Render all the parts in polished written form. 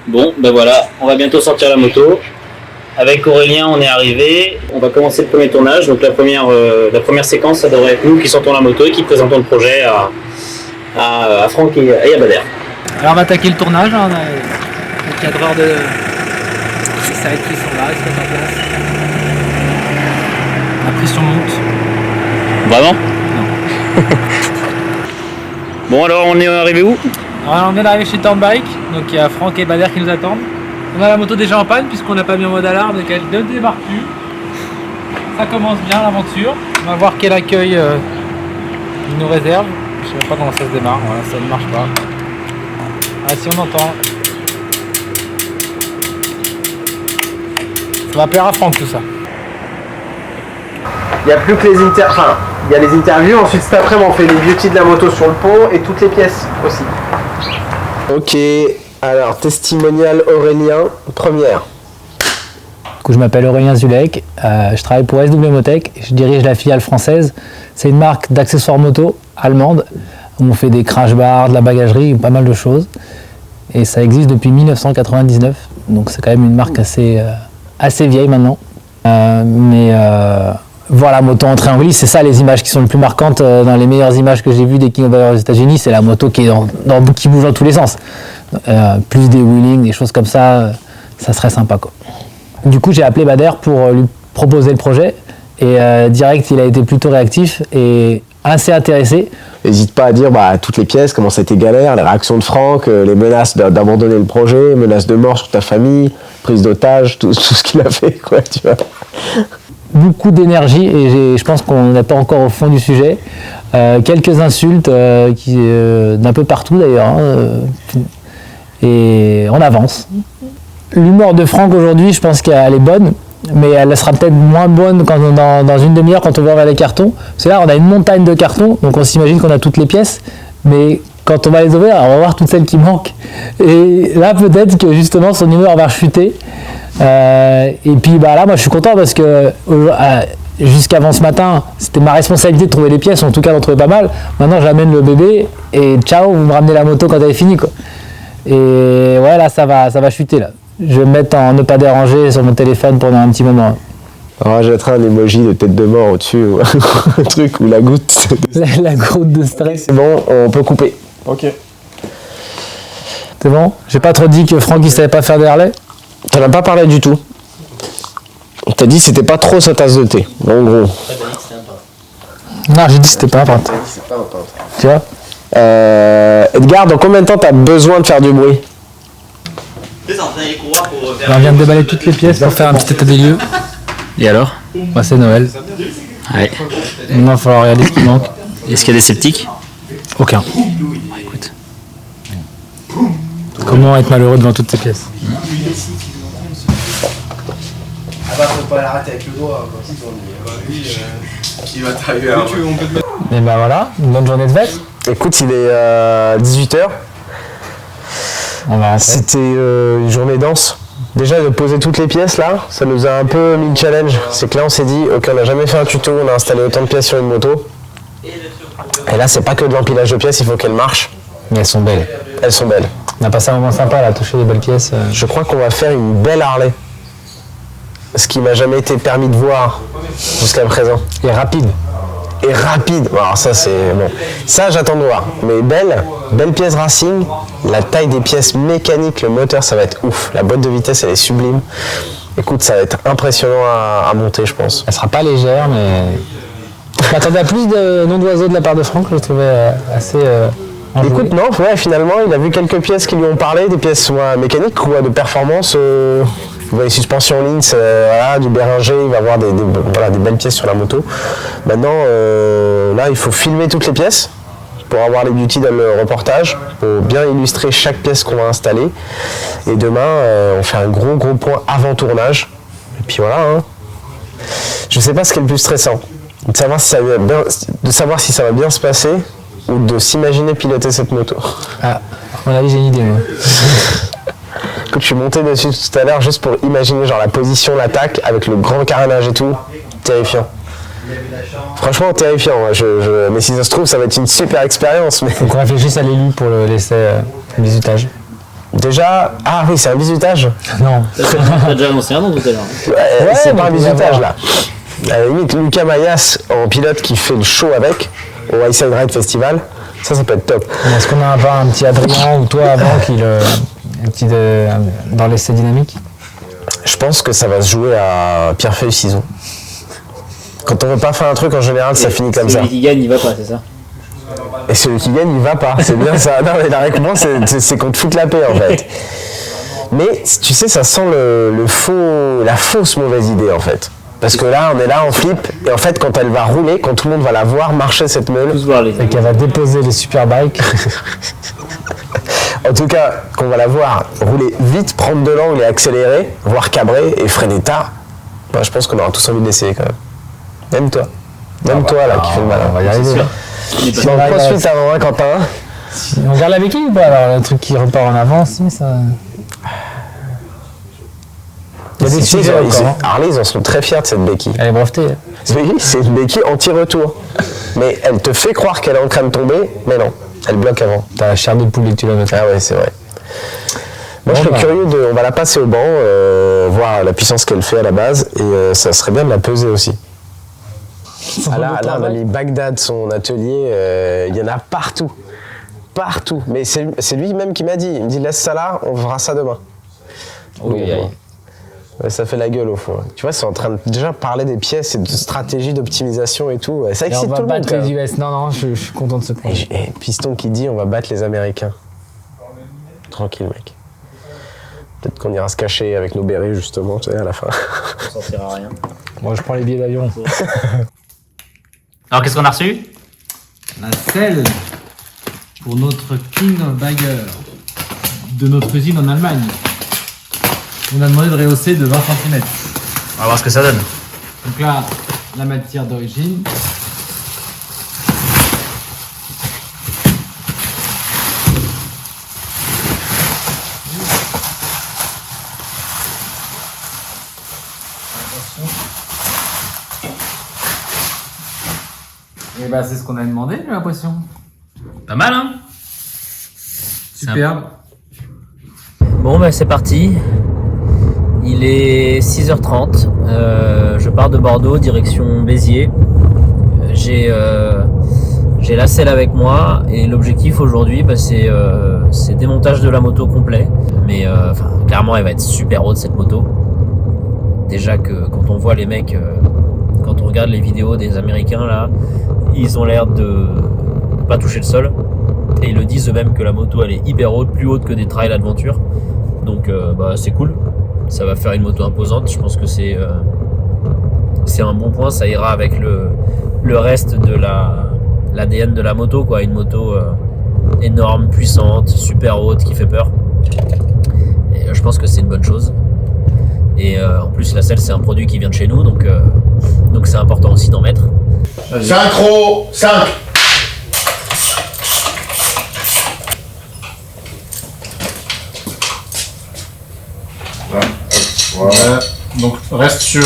Bon, ben voilà, on va bientôt sortir la moto. Avec Aurélien, on est arrivé. On va commencer le premier tournage. Donc la première séquence, ça devrait être nous qui sortons la moto et qui présentons le projet à Franck et à Bader. Alors on va attaquer le tournage. On a les cadreurs de sites qui sont là, ils se mettent en place. La pression monte. Vraiment? Non. Bon, alors on est arrivé où? Alors on vient d'arriver chez Turnbike, donc il y a Franck et Bader qui nous attendent. On a la moto déjà en panne puisqu'on n'a pas mis en mode alarme, donc elle ne démarre plus. Ça commence bien l'aventure. On va voir quel accueil il nous réserve. Je sais même pas comment ça se démarre, voilà, ça ne marche pas. Ah si on entend. Ça va plaire à Franck tout ça. Il n'y a plus que les il y a les interviews, ensuite cet après-midi on fait les beauty de la moto sur le pont et toutes les pièces aussi. Ok, alors testimonial Aurélien, première. Du coup, je m'appelle Aurélien Zulek, je travaille pour SW Motech, je dirige la filiale française. C'est une marque d'accessoires moto allemande où on fait des crash bars, de la bagagerie, pas mal de choses. Et ça existe depuis 1999, donc c'est quand même une marque assez vieille maintenant. Voilà, moto en triangle, c'est ça les images qui sont les plus marquantes dans les meilleures images que j'ai vues des King of Bader aux États-Unis, c'est la moto qui est qui bouge dans tous les sens. Plus des wheelings, des choses comme ça, ça serait sympa quoi. Du coup, j'ai appelé Bader pour lui proposer le projet et direct, il a été plutôt réactif et assez intéressé. N'hésite pas à dire toutes les pièces, comment ça a été galère, les réactions de Franck, les menaces d'abandonner le projet, menaces de mort sur ta famille, prise d'otage, tout ce qu'il a fait, quoi, tu vois. Beaucoup d'énergie et je pense qu'on n'est pas encore au fond du sujet. Quelques insultes d'un peu partout d'ailleurs. Et on avance. L'humour de Franck aujourd'hui, je pense qu'elle est bonne, mais elle sera peut-être moins bonne dans une demi-heure quand on va ouvrir les cartons. Parce que là, on a une montagne de cartons, donc on s'imagine qu'on a toutes les pièces, mais quand on va les ouvrir, on va voir toutes celles qui manquent. Et là, peut-être que justement, son humeur va chuter. Et puis là, moi je suis content parce que jusqu'avant ce matin, c'était ma responsabilité de trouver les pièces, en tout cas d'en trouver pas mal. Maintenant, j'amène le bébé et ciao, vous me ramenez la moto quand elle est finie, quoi. Et ouais, là, ça va chuter là. Je vais me mettre en ne pas déranger sur mon téléphone pendant un petit moment. On rajoutera un emoji de tête de mort au-dessus, ou un truc, ou la goutte. La goutte de stress. C'est bon, on peut couper. Ok. C'est bon? J'ai pas trop dit que Franck il savait pas faire des Harley? T'en as pas parlé du tout. T'as dit que c'était pas trop sa tasse de thé, en gros. Non, j'ai dit que c'était pas un peintre. Tu vois? Edgar, dans combien de temps t'as besoin de faire du bruit? On vient de déballer toutes les pièces pour faire un petit état des lieux. Et alors? C'est Noël. Ouais. Il va falloir regarder ce qui manque. Est-ce qu'il y a des sceptiques? Aucun. Écoute. Comment être malheureux devant toutes ces pièces? Faut pas l'arrêter avec le doigt. Il va t'arriver à... Et voilà, une bonne journée de fête. Écoute, il est 18h. On va rentrer. C'était une journée dense. Déjà de poser toutes les pièces là, ça nous a un peu mis le challenge. C'est que là on s'est dit, ok, on n'a jamais fait un tuto, on a installé autant de pièces sur une moto. Et là c'est pas que de l'empilage de pièces, il faut qu'elles marchent. Mais elles sont belles. Elles sont belles. On a passé un moment sympa là, toucher les belles pièces. Je crois qu'on va faire une belle Harley. Ce qui m'a jamais été permis de voir jusqu'à présent. Et rapide. Et rapide. Alors ça c'est bon. Ça j'attends de voir. Mais belle pièce racing. La taille des pièces mécaniques, le moteur ça va être ouf. La boîte de vitesse elle est sublime. Écoute, ça va être impressionnant à monter je pense. Elle sera pas légère mais... Je m'attendais à plus de noms d'oiseaux de la part de Franck, je le trouvais assez... enjoué. Écoute, non, ouais, finalement, il a vu quelques pièces qui lui ont parlé, des pièces soit mécaniques ou de performance. Il voit les suspensions Lynx, voilà, du Béringer, il va avoir des belles pièces sur la moto. Maintenant, là, il faut filmer toutes les pièces pour avoir les beauty dans le reportage, pour bien illustrer chaque pièce qu'on va installer. Et demain, on fait un gros point avant tournage. Et puis voilà. Hein. Je sais pas ce qui est le plus stressant. De savoir si ça va bien se passer ou de s'imaginer piloter cette moto. Ah, à mon avis, j'ai une idée. Moi. Écoute, je suis monté dessus tout à l'heure juste pour imaginer genre la position, l'attaque avec le grand carénage et tout. Terrifiant. Franchement, terrifiant. Mais si ça se trouve, ça va être une super expérience. Mais... Donc on réfléchisse à l'élu pour le laisser bisutage. Déjà, ah oui, c'est un bizutage. Non. T'as déjà annoncé un nom tout à l'heure. Ouais, c'est mais pas un faut bizutage savoir. là. À la limite, Lucas Mayas en pilote qui fait le show avec au Ice and Ride Festival, ça peut être top. Est-ce qu'on a pas un petit Adrien ou toi avant dans l'essai dynamique? Je pense que ça va se jouer à pierre-feuille ciseaux. Quand on veut pas faire un truc en général, ça finit comme ça. Celui qui gagne, il va pas, c'est ça. Et celui qui gagne, il va pas. C'est bien ça. Non, mais la récompense, c'est qu'on te foute la paix en fait. Mais tu sais, ça sent la fausse mauvaise idée en fait. Parce que là, on est là en flip, et en fait, quand elle va rouler, quand tout le monde va la voir marcher cette meule, Tous voir les Et qu'elle va déposer les superbikes. en tout cas, qu'on va la voir rouler vite, prendre de l'angle et accélérer, voire cabrer et freiner tard, bah, je pense qu'on aura tous envie de l'essayer quand même. Même toi. Même toi là qui fait le malin. On va y arriver. sûr. Si on crossfit avant, Quentin. On regarde la béquille ou pas alors? Le truc qui repart en avant, si ça. Il y a des sujets encore. Hein. Harley, ils en sont très fiers de cette béquille. Elle est brevetée. Oui, c'est une béquille anti-retour. Mais elle te fait croire qu'elle est en train de tomber, mais non, elle bloque avant. T'as la chair de poulet que tu la mets. Ah ouais, c'est vrai. Moi, je Bon, serais curieux on va la passer au banc, voir la puissance qu'elle fait à la base, et ça serait bien de la peser aussi. Ah là, on a mis Bagdad, son atelier, il y en a partout. Partout. Mais c'est lui-même qui m'a dit, il me dit laisse ça là, on fera ça demain. Oui, Donc, ouais, ça fait la gueule au fond. Tu vois, c'est en train de déjà parler des pièces et de stratégie d'optimisation et tout. Ça Et on excite va tout le monde. battre quand les même. US. Non, je suis content de ce point. Et Piston qui dit on va battre les Américains. Tranquille mec. Peut-être qu'on ira se cacher avec nos bérets justement, tu sais, à la fin. Ça sert à rien. Moi, je prends les billets d'avion. Alors, qu'est-ce qu'on a reçu? La selle pour notre King of Bagger de notre usine en Allemagne. On a demandé de rehausser de 20 cm. On va voir ce que ça donne. Donc là, la matière d'origine. Et bah c'est ce qu'on a demandé, j'ai l'impression. Pas mal, hein? Superbe. Bon, ben c'est parti. Il est 6h30. Je pars de Bordeaux, direction Béziers. J'ai la selle avec moi et l'objectif aujourd'hui, bah, c'est démontage de la moto complet. Mais clairement, elle va être super haute cette moto. Déjà que quand on voit les mecs, quand on regarde les vidéos des Américains là, ils ont l'air de pas toucher le sol. Et ils le disent eux-mêmes que la moto elle est hyper haute, plus haute que des trail adventure. Donc bah, c'est cool. Ça va faire une moto imposante. Je pense que c'est un bon point. Ça ira avec le reste de l'ADN de la moto, quoi. Une moto énorme, puissante, super haute, qui fait peur. Et je pense que c'est une bonne chose. Et en plus la selle c'est un produit qui vient de chez nous, donc c'est important aussi d'en mettre. Synchro 5. Voilà. Donc reste sur.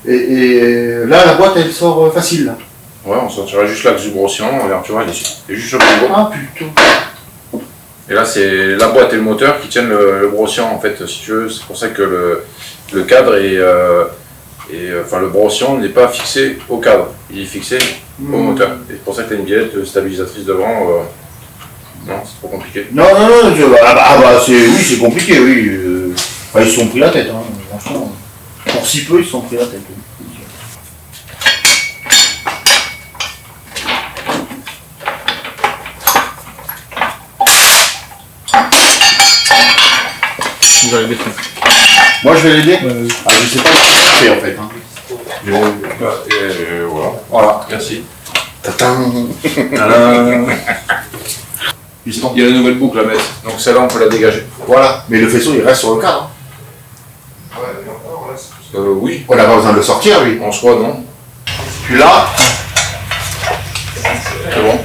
Et là, la boîte, elle sort facile. Là. Ouais, on sortira juste l'axe du brossian, regarde, tu vois, il est juste sur le pivot. Ah putain. Et là, c'est la boîte et le moteur qui tiennent le brossian, en fait, si tu veux. C'est pour ça que le cadre enfin, le brossian n'est pas fixé au cadre, il est fixé au moteur. Et c'est pour ça que tu as une biellette stabilisatrice devant. Non, c'est trop compliqué. Non, c'est compliqué, oui. Enfin, ils se sont pris la tête, hein, franchement. Pour si peu, ils se sont pris la tête. Vous allez détruire. Moi, je vais l'aider. Ah, je sais pas ce qu'il fait en fait. Hein. Voilà. Voilà. Merci. Tatin. Piston. Il y a la nouvelle boucle à mettre, donc celle-là on peut la dégager. Voilà. Mais le faisceau, il reste sur le cadre. Oui. On n'a pas besoin de le sortir, lui. En soi, non. Puis là. C'est bon.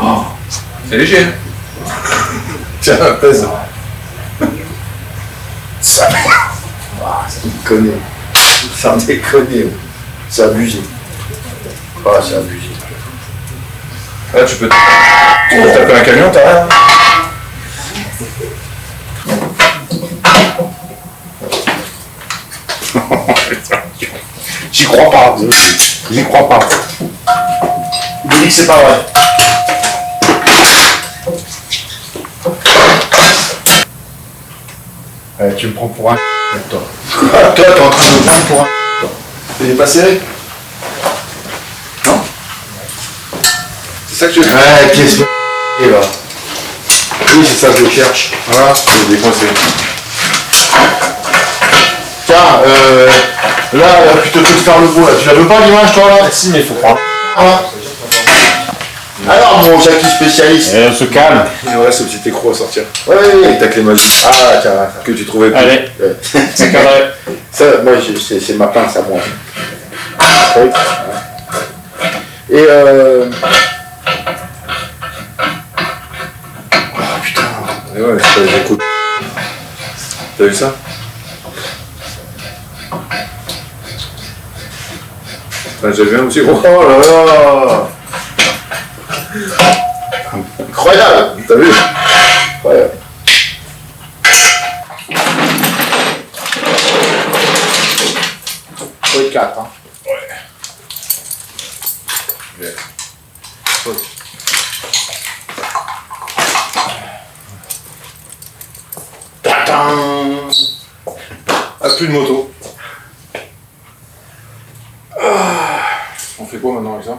Oh. C'est léger. Tiens, pèse. Ça déconne. Ça déconne. C'est abusé. Ah, c'est abusé. Là, tu peux taper un camion, t'as rien. J'y crois pas. J'y crois pas. Il dit que c'est pas vrai. Tu me prends pour un toi. Toi, t'es en train de me prendre pour un toi. Il est pas serré? Non? C'est ça que tu veux. Ouais, pièce et là. Oui, c'est ça que je cherche. Voilà, je vais décoincer. Tiens, là, plutôt que de faire le beau, là, tu la veux pas l'image, toi, là? Si, mais il faut prendre. Voilà. Alors, mon Jackie spécialiste. Et on se calme. Et voilà ce petit écrou à sortir. Ouais, Avec ta clé magique. Ah, tiens, Que tu trouvais plus. Allez, c'est carré. ça, moi, c'est ma pince à moi. Oui. Et oh putain. Et ouais, c'est pas des coups. T'as vu ça? T'as déjà vu un aussi gros? Oh là là. Incroyable. T'as vu? Incroyable. Oui, 4, hein. Bien. Ah, plus de moto. On fait quoi maintenant avec ça?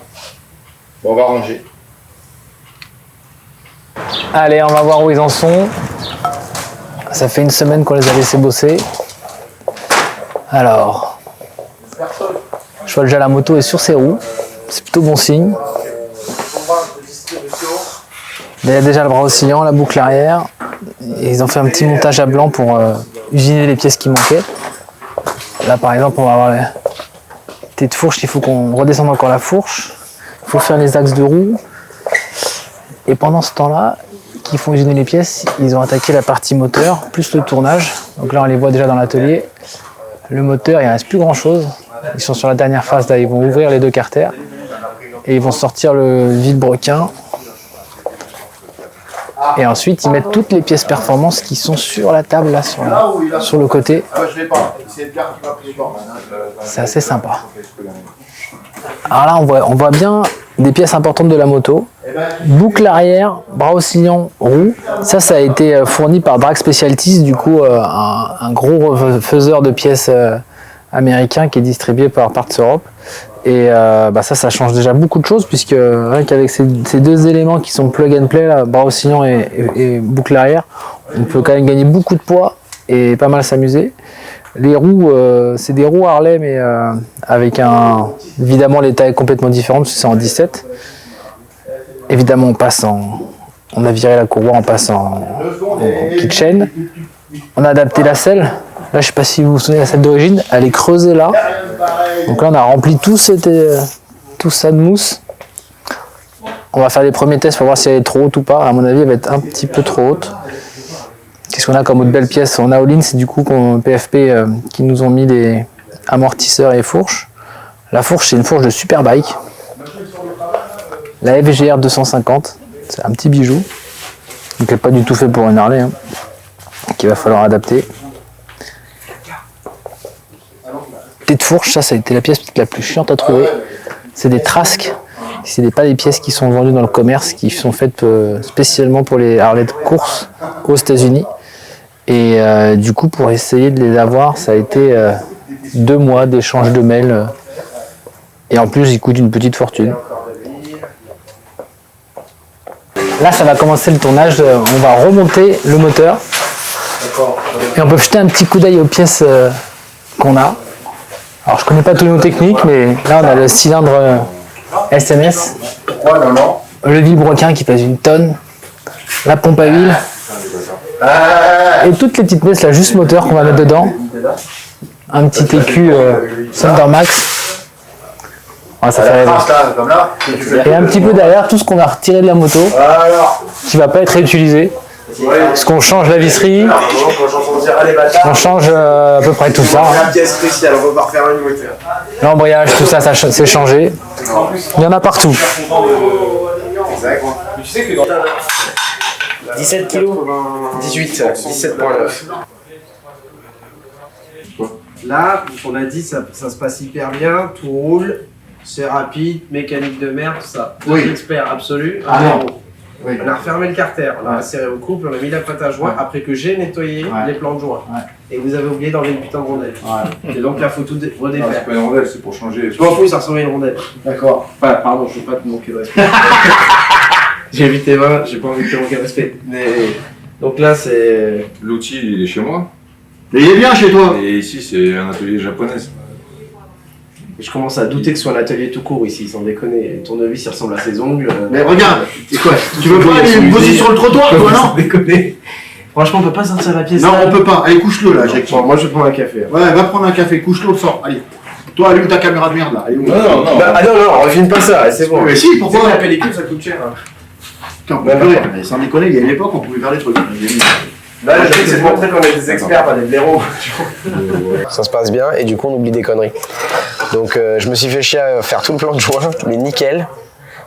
Bon, on va ranger. Allez, on va voir où ils en sont. Ça fait une semaine qu'on les a laissés bosser. Alors, je vois déjà la moto est sur ses roues. C'est plutôt bon signe. Il y a déjà le bras oscillant, la boucle arrière. Et ils ont fait un petit montage à blanc pour usiner les pièces qui manquaient. Là, par exemple, on va avoir la tête de fourche. Il faut qu'on redescende encore la fourche. Il faut faire les axes de roue. Et pendant ce temps-là, qu'ils font usiner les pièces, ils ont attaqué la partie moteur, plus le tournage. Donc là, on les voit déjà dans l'atelier. Le moteur, il ne reste plus grand-chose. Ils sont sur la dernière phase, là, ils vont ouvrir les deux carters. Et ils vont sortir le vilebrequin. Et ensuite, ils mettent toutes les pièces performance qui sont sur la table, là, sur le côté. Ah, je l'ai pas. C'est Edgar qui m'a pris le bord. C'est assez sympa. Alors là, on voit bien des pièces importantes de la moto. Boucle arrière, bras oscillant, roue. Ça a été fourni par Drag Specialties, du coup, un gros faiseur de pièces américain qui est distribué par Parts Europe. Et ça change déjà beaucoup de choses, puisque rien qu'avec ces deux éléments qui sont plug and play, là, bras oscillant et boucle arrière, on peut quand même gagner beaucoup de poids et pas mal s'amuser. Les roues, c'est des roues Harley, mais avec évidemment les tailles complètement différentes, parce que c'est en 17. Évidemment, on a viré la courroie, on passe en petite chaîne. On a adapté la selle. Là, je ne sais pas si vous vous souvenez de la selle d'origine, elle est creusée là. Donc là, on a rempli tout ça de mousse. On va faire des premiers tests pour voir si elle est trop haute ou pas. À mon avis, elle va être un petit peu trop haute. Qu'est-ce qu'on a comme autre belle pièce? On a All-in, c'est du coup PFP qui nous ont mis des amortisseurs et fourches. La fourche, c'est une fourche de Superbike. La FGR 250, c'est un petit bijou. Donc elle n'est pas du tout fait pour une Harley, qu'il va falloir adapter. Tête fourche, ça a été la pièce la plus chiante à trouver. C'est des Trask. Ce n'est pas des pièces qui sont vendues dans le commerce, qui sont faites spécialement pour les Harley de course aux États-Unis. Et du coup, pour essayer de les avoir, ça a été 2 mois d'échange de mails. Et en plus, ils coûtent une petite fortune. Là, ça va commencer le tournage. On va remonter le moteur. Et on peut jeter un petit coup d'œil aux pièces qu'on a. Alors, je connais pas tous les noms techniques, mais là, on a le cylindre SMS. Le vilebrequin qui pèse 1 tonne. La pompe à huile. Et toutes les petites pièces, là, juste moteur qu'on va mettre dedans. Un petit écu Thunder Max. Ouais, ça fait rêver. Et un petit peu derrière, tout ce qu'on a retiré de la moto, qui va pas être réutilisé. Parce qu'on change la visserie, on change à peu près tout ça. La pièce spéciale, on va pas refaire une voiture. L'embrayage, tout ça, c'est changé. Il y en a partout. 17 kilos 18, 17,9. Là, on a dit ça se passe hyper bien, tout roule, c'est rapide, mécanique de merde, tout ça. Oui. Expert absolu. Ah non. Oui. On a refermé le carter, on a serré au couple, on a mis la pâte à joint après que j'ai nettoyé les plans de joint. Et vous avez oublié d'enlever une putain de rondelle. Et donc là, il faut tout redéfaire. C'est pas une rondelle, c'est pour changer. Je m'en fous, ça ressemble à une rondelle. D'accord. Enfin, pardon, je veux pas te manquer de respect. J'ai vu tes mains, j'ai pas envie de te manquer de respect. Mais... Donc là, c'est... L'outil, il est chez moi. Mais il est bien chez toi. Et ici, c'est un atelier japonais. Je commence à douter que ce soit un atelier tout court ici, sans déconner. Le tournevis, il ressemble à ses ongles. Mais regarde, c'est quoi? Tu veux pas aller me poser sur le trottoir, toi, non? Sans déconner. Franchement, on peut pas sortir la pièce. Non, on peut pas. Allez, couche-le là, Jacques. Bon, moi, je vais prendre un café. Ouais, va prendre un café, couche-le, sors. Allez. Toi, allume ta caméra de merde là. Allez, Non. Ah non, on refilme pas ça, c'est bon. Mais si, pourquoi? La pellicule, ça coûte cher. Putain, on peut plus rien. Mais sans déconner, il y a une époque, on pouvait faire des trucs. Là, le truc, c'est de montrer qu'on est des experts, pas des blaireaux. Ça se passe bien et du coup on oublie des conneries. Donc je me suis fait chier à faire tout le plan de joint, mais nickel.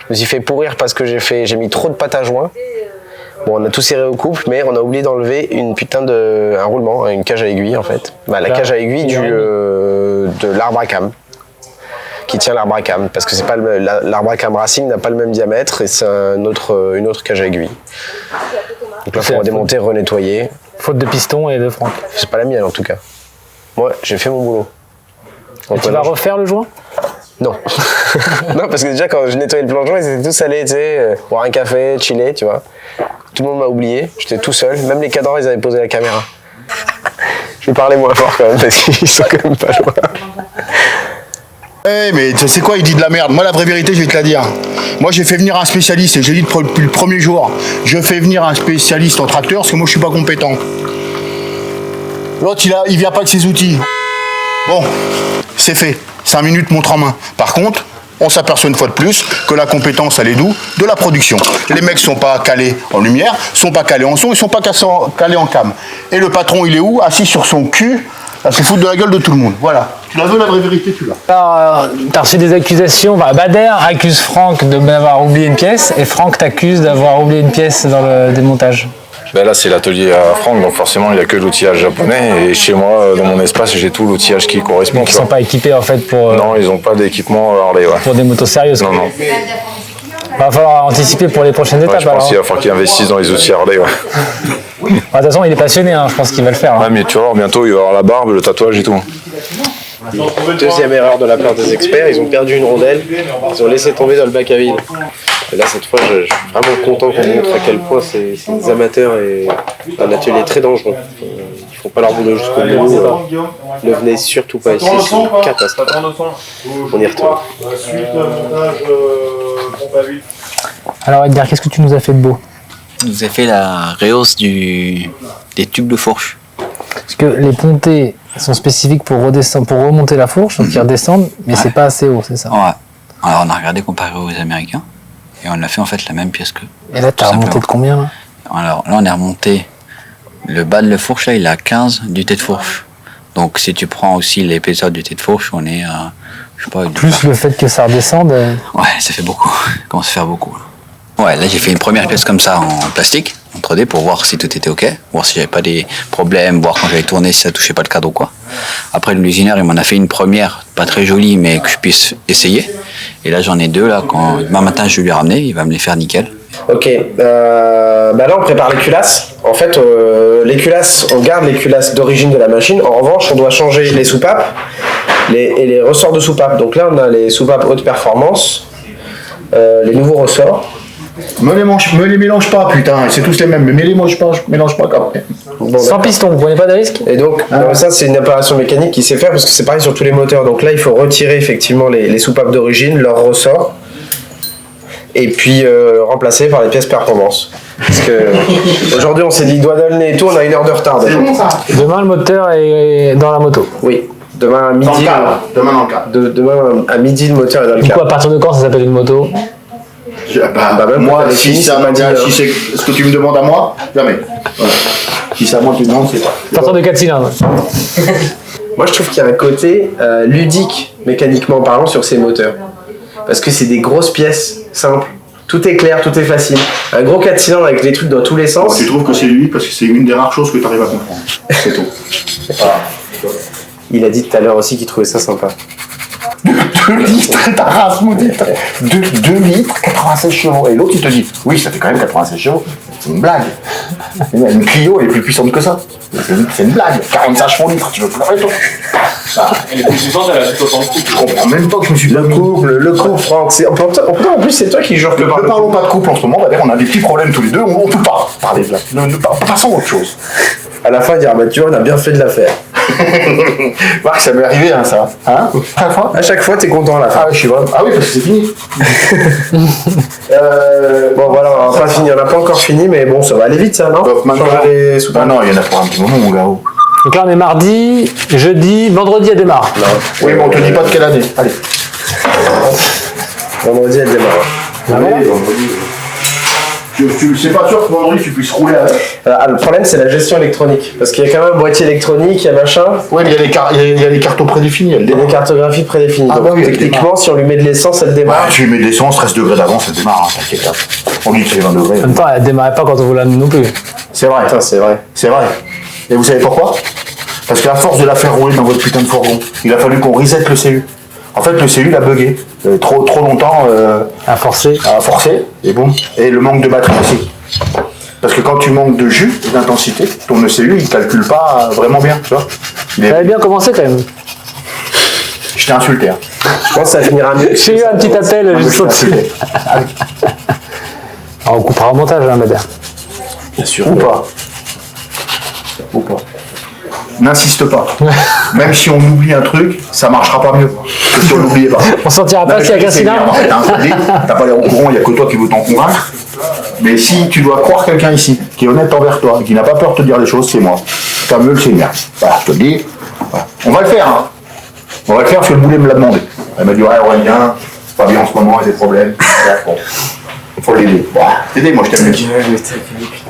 Je me suis fait pourrir parce que j'ai mis trop de pâte à joint. Bon, on a tout serré au couple, mais on a oublié d'enlever une putain un roulement, une cage à aiguille en fait. Bah, la cage à aiguille de l'arbre à cam. Qui tient l'arbre à cam, parce que c'est pas l'arbre à cam Racing n'a pas le même diamètre et c'est une autre cage à aiguille. Donc là, il faut redémonter, renettoyer. Faute de piston et de Franck. C'est pas la mienne en tout cas. Moi, j'ai fait mon boulot. Et tu vas refaire le joint? Non. Non, parce que déjà, quand je nettoyais le plan de joint, ils étaient tous allés, tu sais, boire un café, chiller, tu vois. Tout le monde m'a oublié, j'étais tout seul. Même les cadres, ils avaient posé la caméra. Je vais parler moins fort quand même, parce qu'ils sont quand même pas loin. Eh mais tu sais quoi, il dit de la merde. Moi la vraie vérité, je vais te la dire. Moi j'ai fait venir un spécialiste et j'ai dit depuis le premier jour, je fais venir un spécialiste en tracteur parce que moi je suis pas compétent. L'autre il vient pas avec ses outils. Bon, c'est fait. 5 minutes montre en main. Par contre, on s'aperçoit une fois de plus que la compétence elle est d'où? De la production. Les mecs sont pas calés en lumière, sont pas calés en son, ils sont pas calés en cam. Et le patron il est où? Assis sur son cul. À se foutre de la gueule de tout le monde. Voilà. Tu la veux, la vraie vérité, tu l'as. Alors, t'as reçu des accusations. Bader accuse Franck d'avoir oublié une pièce et Franck t'accuse d'avoir oublié une pièce dans le démontage. Ben là, c'est l'atelier à Franck, donc forcément, il n'y a que l'outillage japonais. Et chez moi, dans mon espace, j'ai tout l'outillage qui correspond. Ils sont pas équipés en fait pour. Non, ils n'ont pas d'équipement Harley, ouais. Pour des motos sérieuses. Non, non. Va falloir anticiper pour les prochaines étapes. Je pense qu'il va falloir qu'il investisse dans les outils Harley, ouais. De toute façon, il est passionné, je pense qu'il va le faire. Ouais, mais tu vas voir, bientôt, il va avoir la barbe, le tatouage et tout. Deuxième erreur de la part des experts, ils ont perdu une rondelle, ils ont laissé tomber dans le bac à vide. Et là, cette fois, je suis vraiment content qu'on montre à quel point c'est des amateurs et un atelier très dangereux. Ils font pas leur boulot jusqu'au bout. Ne venez surtout pas ici, c'est une catastrophe. On y retourne. Alors, Edgar, qu'est-ce que tu nous as fait de beau? Je vous ai fait la rehausse des tubes de fourche. Parce que les pontées sont spécifiques pour remonter la fourche, donc ils redescendent, mais c'est pas assez haut, c'est ça? Ouais. Alors on a regardé comparé aux Américains et on a fait en fait la même pièce qu'eux. Et là, t'as remonté de combien là? Alors là, on est remonté. Le bas de la fourche, là, il a 15 d'unité de fourche. Donc si tu prends aussi l'épaisseur d'unité de fourche, on est à. Je sais pas. Plus le fait que ça redescende. Ouais, ça fait beaucoup. Ça commence à faire beaucoup. Là. Ouais, là j'ai fait une première pièce comme ça en plastique, en 3D, pour voir si tout était ok, voir si j'avais pas des problèmes, voir quand j'avais tourné si ça touchait pas le cadre ou quoi. Après l'usineur il m'en a fait une première, pas très jolie, mais que je puisse essayer. Et là j'en ai deux là, quand demain matin je vais lui ramener, il va me les faire nickel. Ok, là on prépare les culasses. En fait, les culasses, on garde les culasses d'origine de la machine. En revanche, on doit changer les soupapes et les ressorts de soupapes. Donc là on a les soupapes haute performance, les nouveaux ressorts. Me les mélange pas, putain, c'est tous les mêmes, mais mélange pas quand même. Bon, sans piston, vous prenez pas de risque? Et donc, ça c'est une opération mécanique qui sait faire parce que c'est pareil sur tous les moteurs. Donc là, il faut retirer effectivement les soupapes d'origine, leurs ressorts, et puis remplacer par les pièces performance. Parce que aujourd'hui, on s'est dit doigt dans le nez et tout, on a 1 heure de retard. C'est bon ça? Demain, le moteur est dans la moto. Oui, demain à midi. Dans le cadre, demain dans le cadre. Demain à midi, le moteur est dans le Du coup, cadre. à partir de quand ça s'appelle une moto? Même moi, quand si c'est ce que tu me demandes à moi, jamais. Voilà. Si c'est à moi que tu demandes, c'est pas. À partir de 4 cylindres. Moi, je trouve qu'il y a un côté ludique, mécaniquement parlant, sur ces moteurs. Parce que c'est des grosses pièces simples. Tout est clair, tout est facile. Un gros 4 cylindres avec des trucs dans tous les sens. Tu trouves que c'est lui parce que c'est une des rares choses que tu arrives à comprendre. C'est tout. Il a dit tout à l'heure aussi qu'il trouvait ça sympa. 2 litres, ta race maudite. 2 litres, 96 chevaux. Et l'autre, il te dit, oui, ça fait quand même 96 chevaux. C'est une blague. Une Clio, elle est plus puissante que ça. C'est une blague. 45 chevaux litres, tu veux pleurer, toi? Elle est plus puissante, elle a 60 coups. Je comprends même pas que je me suis Le couple, Franck. En plus, c'est toi qui jure que Ne parlons pas de couple en ce moment, on a des petits problèmes tous les deux, on peut pas parler de la... Passons à autre chose. à la fin, il dira, bah, tu vois, on a bien fait de la faire. Marc, ça m'est arrivé, hein, ça. Hein? Chaque fois? À chaque fois, t'es content à la fin. Ah, je suis vraiment... Ah oui, parce que c'est fini. Bon, voilà, on va pas finir. On n'a pas encore fini, mais bon, ça va aller vite, ça, non? Ah non, il y en a pour un petit moment, mon gars. Donc là, on est mardi, jeudi, vendredi, elle démarre. Non. Oui, mais on te dit pas de quelle année. Allez. Vendredi, elle démarre. Oui, vendredi. C'est pas sûr que vendredi tu puisses rouler avec. Le problème, c'est la gestion électronique. Parce qu'il y a quand même un boîtier électronique, il y a machin. Oui, mais il y a les cartons prédéfinis. Il y a des cartographies prédéfinies. Ah, donc, bah oui, techniquement, si on lui met de l'essence, elle démarre. Ouais, tu lui mets de l'essence, 13 degrés d'avance, ça démarre, hein, t'inquiète pas. On dit que c'est 20 degrés. En même temps, elle démarrait pas quand on voulait non plus. C'est vrai. Putain, c'est vrai. C'est vrai. Et vous savez pourquoi? Parce qu'à force de la faire rouler dans votre putain de fourgon, il a fallu qu'on reset le CU. En fait, le CU, il a bugué. Trop longtemps À forcer. à forcer, et bon. Et le manque de batterie aussi. Parce que quand tu manques de jus, d'intensité, ton ECU, il calcule pas vraiment bien, tu vois. Ça avait bien commencé quand même. Je t'ai insulté, hein. Je pense que ça finira mieux. J'ai eu un petit appel Je juste t'ai au-dessus. insulté. Alors, on coupera au montage, hein, Madère. Bien sûr. Ou pas. Ou pas. N'insiste pas. Même si on oublie un truc, ça marchera pas mieux que si on l'oubliait pas. On sortira pas s'il y a qu'un cylindre. T'as pas l'air au courant, il n'y a que toi qui veux t'en convaincre. Mais si tu dois croire quelqu'un ici, qui est honnête envers toi, qui n'a pas peur de te dire les choses, c'est moi. T'as mieux le Seigneur. Voilà, je te le dis. Voilà. On va le faire, hein. On va le faire parce que le boulet me l'a demandé. Elle m'a dit, ouais, Aurélien, c'est pas bien en ce moment, il y a des problèmes. Bon. Faut l'aider. Voilà. T'aider, moi je t'aime bien.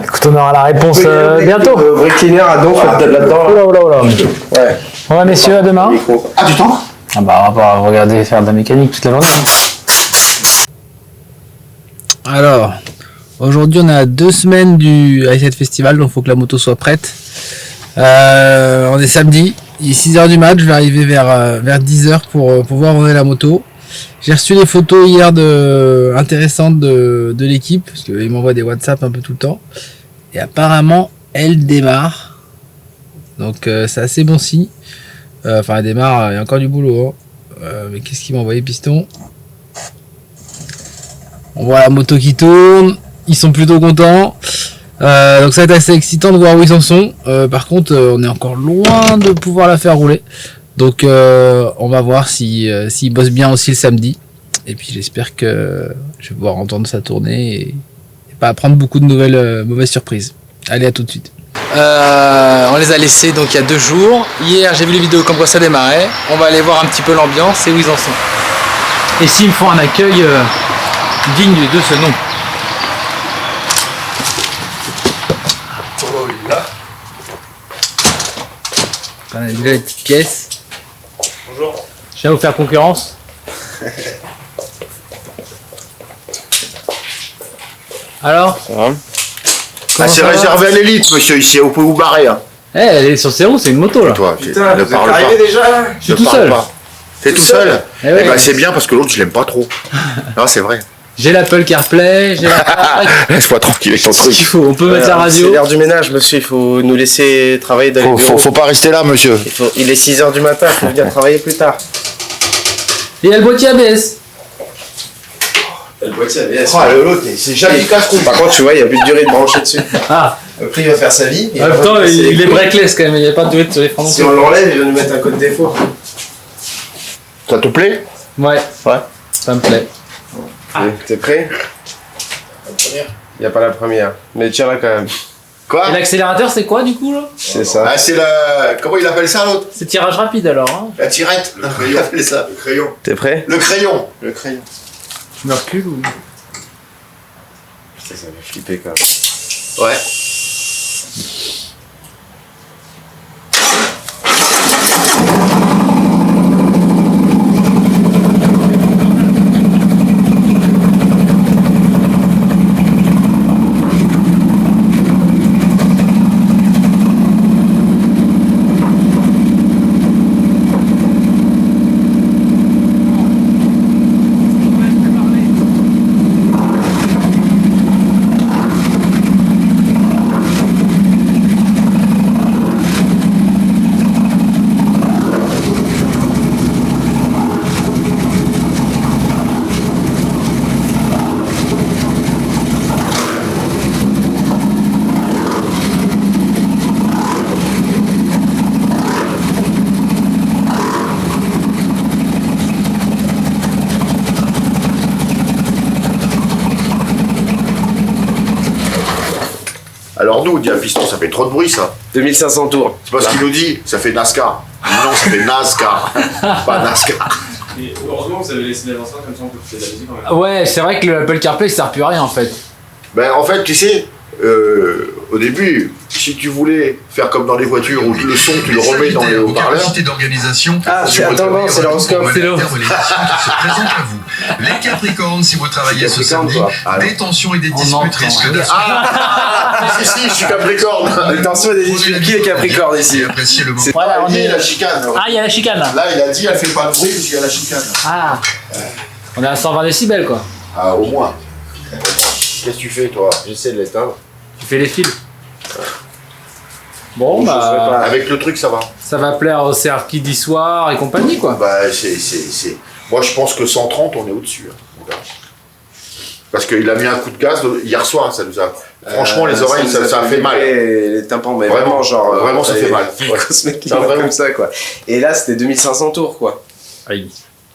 Écoute, on aura la réponse bientôt. Le vrai cleaner a donc là-dedans. Oula, oula, oula. Ouais. Bon, messieurs, à demain. Ah, du temps? Ah bah, on va pas regarder faire de la mécanique toute la journée. Alors, aujourd'hui, on est à 2 semaines du i7 Festival, donc il faut que la moto soit prête. On est samedi, il est 6h du mat, je vais arriver vers 10h pour voir où est la moto. J'ai reçu des photos hier intéressantes de l'équipe, parce qu'ils m'envoient des WhatsApp un peu tout le temps. Et apparemment, elle démarre. Donc c'est assez bon signe. Enfin, elle démarre, il y a encore du boulot. Hein. Mais qu'est-ce qu'il m'a envoyé, piston? On voit la moto qui tourne, ils sont plutôt contents. Donc ça va être assez excitant de voir où ils en sont. Par contre, on est encore loin de pouvoir la faire rouler. Donc on va voir s'il bosse bien aussi le samedi. Et puis j'espère que je vais pouvoir entendre ça tourner et pas apprendre beaucoup de nouvelles mauvaises surprises. Allez, à tout de suite. On les a laissés donc il y a 2 jours. Hier j'ai vu les vidéos comme quoi ça démarrait. On va aller voir un petit peu l'ambiance et où ils en sont. Et s'ils me font un accueil digne de ce nom. On a déjà les petites pièces. Bonjour. Je viens vous faire concurrence. Alors Ah, c'est réservé à l'élite, monsieur, ici, vous pouvez vous barrer. Hein. Eh, elle est sur ses roues, c'est une moto là. Toi, Putain, ne vous êtes parle pas. arrivé déjà là? Je suis tout seul. T'es tout seul? Eh ouais. Eh ben, c'est bien parce que l'autre, je l'aime pas trop. Non, c'est vrai. J'ai l'Apple CarPlay, j'ai la... Laisse-moi tranquille avec ton ce qu'il truc. faut. On peut mettre la C'est radio. l'heure du ménage, monsieur. Il faut nous laisser travailler dans les bureaux. Faut pas rester là, monsieur. Il est 6h du matin, il faut venir travailler plus tard. Et il y a le boîtier ABS. Le boîtier ABS. Oh, l'autre, c'est jamais casse-cou. Par contre, tu vois, il n'y a plus de durée de brancher dessus. Ah, Après, il va faire sa vie. en même temps, il est breakless quand même, il n'y a pas de durée sur les freins non Si plus. on l'enlève, il va nous mettre un code défaut. Ça te plaît? Ouais, ça me plaît. T'es prêt? Il n'y a pas la première. Mais tiens-la quand même. Quoi? Et l'accélérateur, c'est quoi du coup là? C'est ça. Ah, c'est la... Comment il appelle ça, l'autre? C'est tirage rapide alors. Hein. La tirette. Il appelle ça. Le crayon. T'es prêt? Le crayon. Le crayon. Je me recule ou? Ça va flipper quand même. Ouais. Alors nous, on dit un piston, ça fait trop de bruit ça. 2500 tours. C'est parce qu'il nous dit, ça fait NASCAR. Non, ça fait NASCAR. Pas NASCAR. Et heureusement, vous avez laissé les enceintes comme ça, on peut écouter de la musique en même temps. Ouais, c'est vrai que le Apple CarPlay, ça sert plus à rien en fait. Ben en fait, tu sais, au début, si tu voulais faire comme dans les voitures où le son, tu le remets dans les haut-parleurs. d'organisation. Ah, c'est l'horoscope. C'est l'horoscope qui se présente à vous. Les Capricornes, si vous travaillez ce samedi, des tensions et des disputes risquent de se Si, je suis Capricorne. Attention, il y a des disputes. Qui est Capricorne ici? apprécier le moment. Voilà, on Il y est. a la chicane. Ah, il y a la chicane là. Là, il a dit, elle fait pas de bruit parce qu'il y a la chicane. Ah. On est à 120 décibels quoi. Ah, au moins. Qu'est-ce que tu fais, toi? J'essaie de l'éteindre. Tu fais les fils. Bon, bah, Avec le truc, ça va. ça va plaire au cercle d'histoire et compagnie quoi. Bah, c'est... Moi, je pense que 130, on est au-dessus. Hein. On verra. Parce qu'il a mis un coup de gaz hier soir, ça nous a... Franchement, les oreilles, ça a fait mal. Les tympans, mais Vraiment, vraiment, genre. vraiment, ça fait mal. Ce mec qui Ça, va vraiment. comme ça, quoi. Et là, c'était 2500 tours, quoi. Aïe.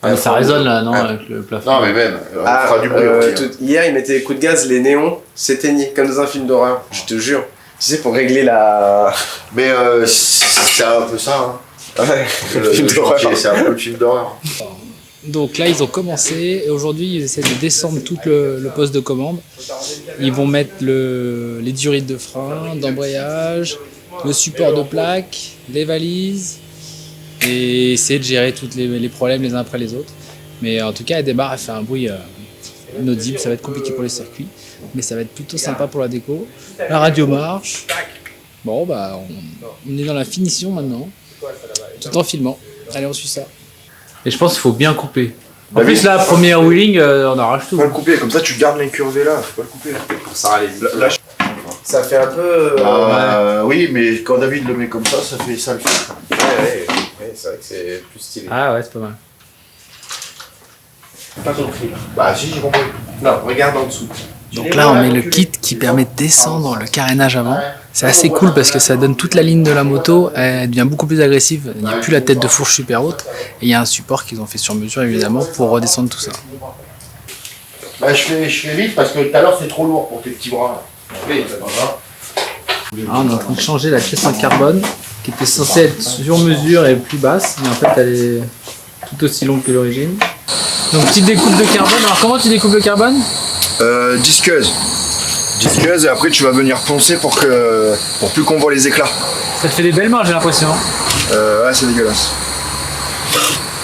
Ah, mais ça résonne là, non, avec le plafond. Non, mais même, on fera du bruit aussi. Hein. Hier, il mettait des coups de gaz, les néons s'éteignaient, comme dans un film d'horreur. Je te jure. Tu sais, pour régler la. Mais c'est un peu ça. Hein. Ouais, Le film d'horreur. chantier, c'est un peu le film d'horreur. Donc là, ils ont commencé et aujourd'hui, ils essaient de descendre tout le poste de commande. Ils vont mettre les durites de frein, d'embrayage, le support de plaque, les valises et essayer de gérer tous les problèmes les uns après les autres. Mais en tout cas, elle démarre, elle fait un bruit inaudible. Ça va être compliqué pour les circuits, mais ça va être plutôt sympa pour la déco. La radio marche. Bon, bah, on est dans la finition maintenant, tout en filmant. Allez, on suit ça. Et je pense qu'il faut bien couper. En Bah plus, oui. là, première wheeling, on arrache tout. Faut pas le couper, comme ça tu gardes l'incurvé là, faut pas le couper. Pour ça, allez. Là, ça fait un peu. Oui, mais quand David le met comme ça le fait. Ouais, c'est vrai que c'est plus stylé. Ah ouais, c'est pas mal. Pas compris. Bah si, j'ai compris. Non, regarde en dessous. Donc là, on met le kit qui permet de descendre le carénage avant. C'est assez cool parce que ça donne toute la ligne de la moto, elle devient beaucoup plus agressive. Il n'y a plus la tête de fourche super haute. Et il y a un support qu'ils ont fait sur mesure évidemment pour redescendre tout ça. Bah je fais vite parce que tout à l'heure c'est trop lourd pour tes petits bras. Oui, Ah, on est en train de changer la pièce en carbone qui était censée être sur mesure et plus basse, mais en fait elle est tout aussi longue que l'origine. Donc petite découpe de carbone. Alors comment tu découpes le carbone? Disqueuse. Disqueuse et après tu vas venir poncer pour plus qu'on voit les éclats. Ça te fait des belles mains, j'ai l'impression. Ouais, c'est dégueulasse.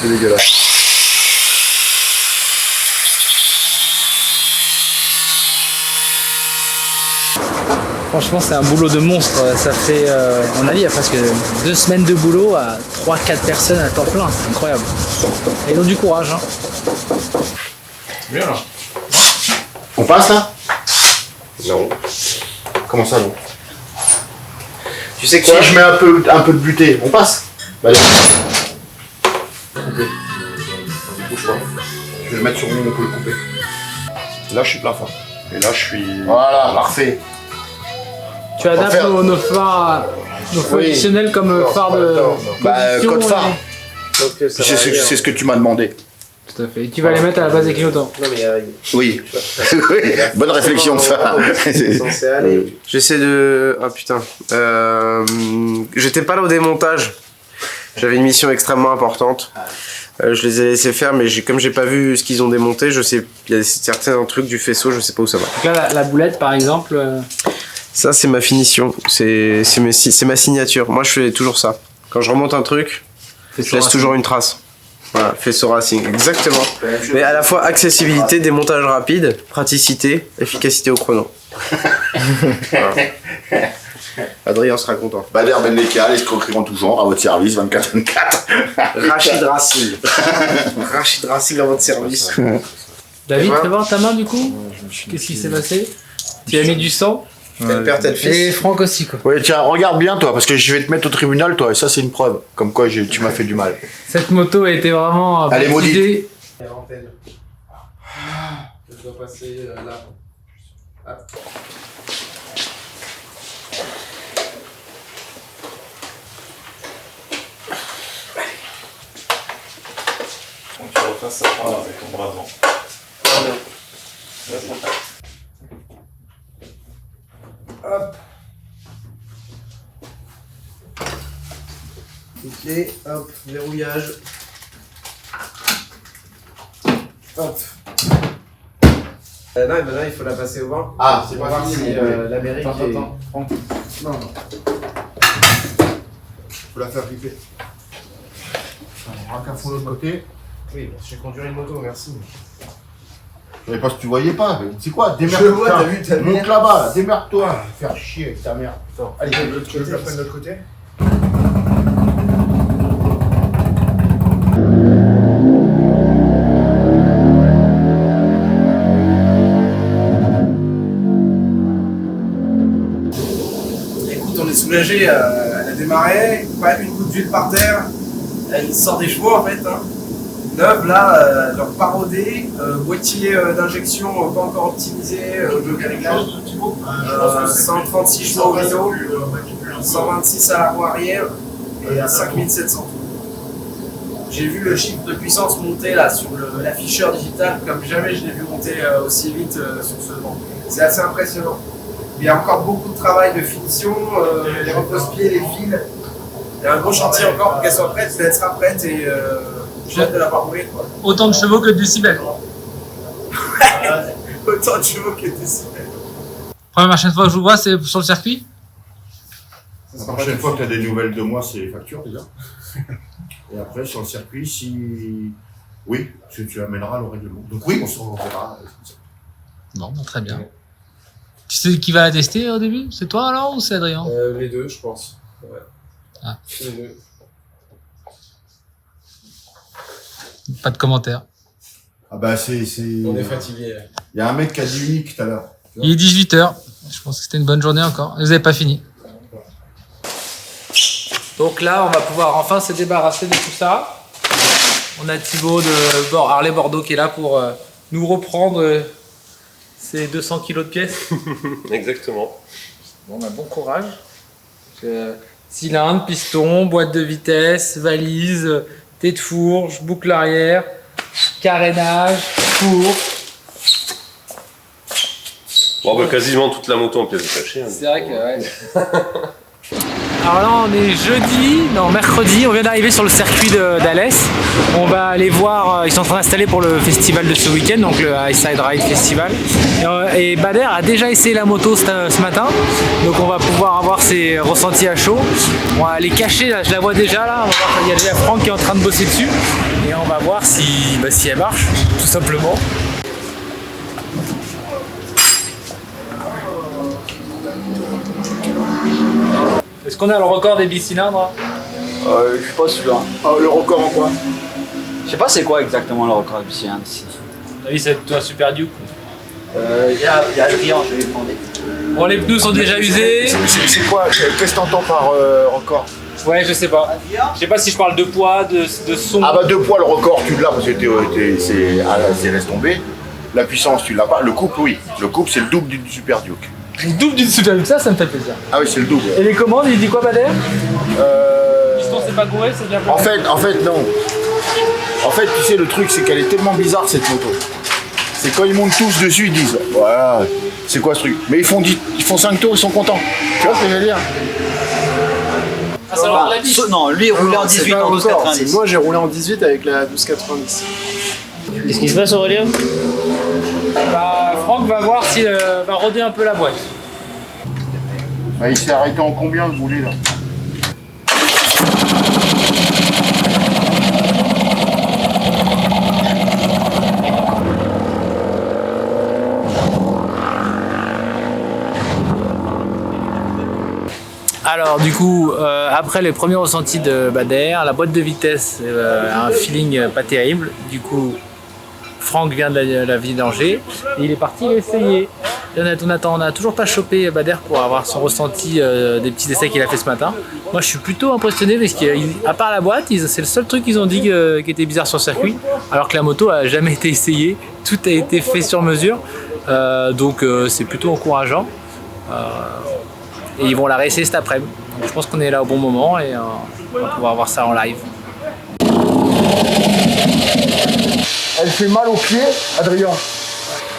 C'est dégueulasse. Franchement, c'est un boulot de monstre. Ça fait, on a dit, il y a presque 2 semaines de boulot à 3-4 personnes à temps plein. C'est incroyable. Et ils ont du courage. Hein. Bien là. On passe là? Non. Comment ça non? Tu sais Si quoi? je mets un peu de butée, on passe? Bah allez. Couper. Bouge pas. Je vais le mettre sur où on peut le couper. Là je suis plein fin. Et là je suis. Voilà, parfait. Tu adaptes faire- nos phares, nos phares Oui. additionnels comme phare de Bah position code phare. et- C'est ce que tu m'as demandé. Tout à fait. Et tu vas les mettre à la base des clignotants. Non, mais Oui. Oui. Bonne réflexion ça. c'est censé aller. J'essaie de. Ah putain. J'étais pas là au démontage. J'avais une mission extrêmement importante. Je les ai laissés faire, mais comme j'ai pas vu ce qu'ils ont démonté, je sais. Il y a certains trucs du faisceau, je sais pas où ça va. Donc là, la boulette, par exemple, Ça, c'est ma finition. C'est ma signature. Moi, je fais toujours ça. Quand je remonte un truc, je laisse toujours une trace. Voilà, faisceau racing, exactement. Mais à la fois accessibilité, démontage rapide, praticité, efficacité au chrono. Voilà. Adrien sera content. Bader Ben Leka, escroquerie en tout genre, à votre service, 24/24. Rachid Racing. Rachid Racing à votre service. David, Ouais. fais voir ta main du coup. Qu'est-ce qui s'est passé? Tu as mis du sang. Tel père, tel Et fils. Franck aussi, quoi. Ouais, tiens, regarde bien toi, parce que je vais te mettre au tribunal toi, et ça c'est une preuve. Comme quoi tu m'as fait du mal. Cette moto a été vraiment. Elle est maudite. baptisée. Je dois passer là. Tu refais ça avec ton bras devant. Hop. clé, hop, verrouillage. Hop. Non, maintenant il faut la passer au vent. Ah, c'est pour pas voir fini, si l'Amérique est... Attends. Non. Faut la faire gripper. On raque à fond de l'autre côté. Oui, je vais conduire une moto, merci. Je savais pas si tu voyais pas. C'est quoi? Je Démerde-toi. vois, t'as vu ta mère. Monte là-bas, là. Démerde-toi. Faire chier avec ta mère. Attends, Allez, tu veux que je la prenne de l'autre côté? Écoute, on est soulagé, elle a démarré, pas une goutte d'huile par terre, elle sort des chevaux en fait. Hein. Neuve là, leur parodée, boîtier d'injection pas encore optimisé, de réglage, 136 chevaux au vélo, 126 à la roue arrière et à 5700 tours. J'ai vu le chiffre de puissance monter là sur l'afficheur digital comme jamais je l'ai vu monter aussi vite sur ce banc. C'est assez impressionnant. Il y a encore beaucoup de travail de finition, les repose-pieds, les fils. Il y a un gros chantier encore pour qu'elle soit prête, mais elle sera prête et j'ai hâte de la parcourir. Autant de chevaux que de décibels. Autant de chevaux que de décibels. Première fois que je vous vois, c'est sur le circuit? La prochaine fois que tu as des nouvelles de moi, c'est les factures déjà. Et après, sur le circuit, si. Oui, tu amèneras le règlement. Donc oui, on se reverra. Bon, très bien. Tu sais qui va la tester au début? C'est toi alors ou c'est Adrien? Les deux, je pense. Ouais. Ah. Les deux. Pas de commentaires. Ah bah c'est. On est fatigué. Il y a un mec qui a dit unique tout à l'heure. Il est 18h. Je pense que c'était une bonne journée encore. Vous n'avez pas fini. Donc là, on va pouvoir enfin se débarrasser de tout ça. On a Thibaut de Harley Bordeaux qui est là pour nous reprendre ces 200 kilos de pièces. Exactement. Bon, bon courage. Cylindre, piston, boîte de vitesse, valise, tête de fourche, boucle arrière, carénage, four. Bon, bah, quasiment toute la moto en pièces détachées. Hein, c'est vrai que ouais. Alors là on est mercredi, on vient d'arriver sur le circuit d'Alès. On va aller voir, ils sont en train d'installer pour le festival de ce week-end, donc le High Side Ride Festival. Et Bader a déjà essayé la moto ce matin, donc on va pouvoir avoir ses ressentis à chaud. On va les cacher, là, je la vois déjà là, on va voir, il y a déjà Franck qui est en train de bosser dessus. Et on va voir si elle marche, tout simplement. Est-ce qu'on a le record des bicylindres? Je suis pas sûr. Le record en quoi? Je sais pas c'est quoi exactement le record des bicylindres ici. Oui, c'est toi Super Duke. Il y a Adrien, je vais lui demander. Bon, les pneus sont déjà usés. C'est quoi? Qu'est-ce que t'entends par record? Ouais, je sais pas. Je sais pas si je parle de poids, de son. Ah bah 2 poids le record tu l'as parce que c'est laisse tomber. La puissance tu l'as pas. Le couple oui. Le couple c'est le double du Super Duke. Le double d'une Super Duke, ça me fait plaisir. Ah oui c'est le double. Et les commandes, il dit quoi Bader? Piston c'est pas gouré, c'est bien. En fait non. En fait tu sais le truc c'est qu'elle est tellement bizarre cette moto. C'est quand ils montent tous dessus ils disent voilà c'est quoi ce truc. Mais ils font 5 tours ils sont contents. Tu vois ce que je veux dire? Ah, ça leur la biche. Non, lui il roulait en 18 en 12,90. Moi j'ai roulé en 18 avec la 12,90. Qu'est-ce qui se passe Aurélien? Bah, Franck va voir s'il va roder un peu la boîte. Bah, il s'est arrêté en combien le boulet là? Alors du coup, après les premiers ressentis de Bader, la boîte de vitesse a un feeling pas terrible. Du coup, Franck vient de la vidanger et il est parti l'essayer. On n'a toujours pas chopé Bader pour avoir son ressenti des petits essais qu'il a fait ce matin. Moi je suis plutôt impressionné parce qu'à part la boîte, c'est le seul truc qu'ils ont dit qui était bizarre sur le circuit, alors que la moto a jamais été essayée, tout a été fait sur mesure, donc c'est plutôt encourageant. Et ils vont la réessayer cet après-midi. Donc je pense qu'on est là au bon moment et on va pouvoir voir ça en live. Elle fait mal aux pieds, Adrien?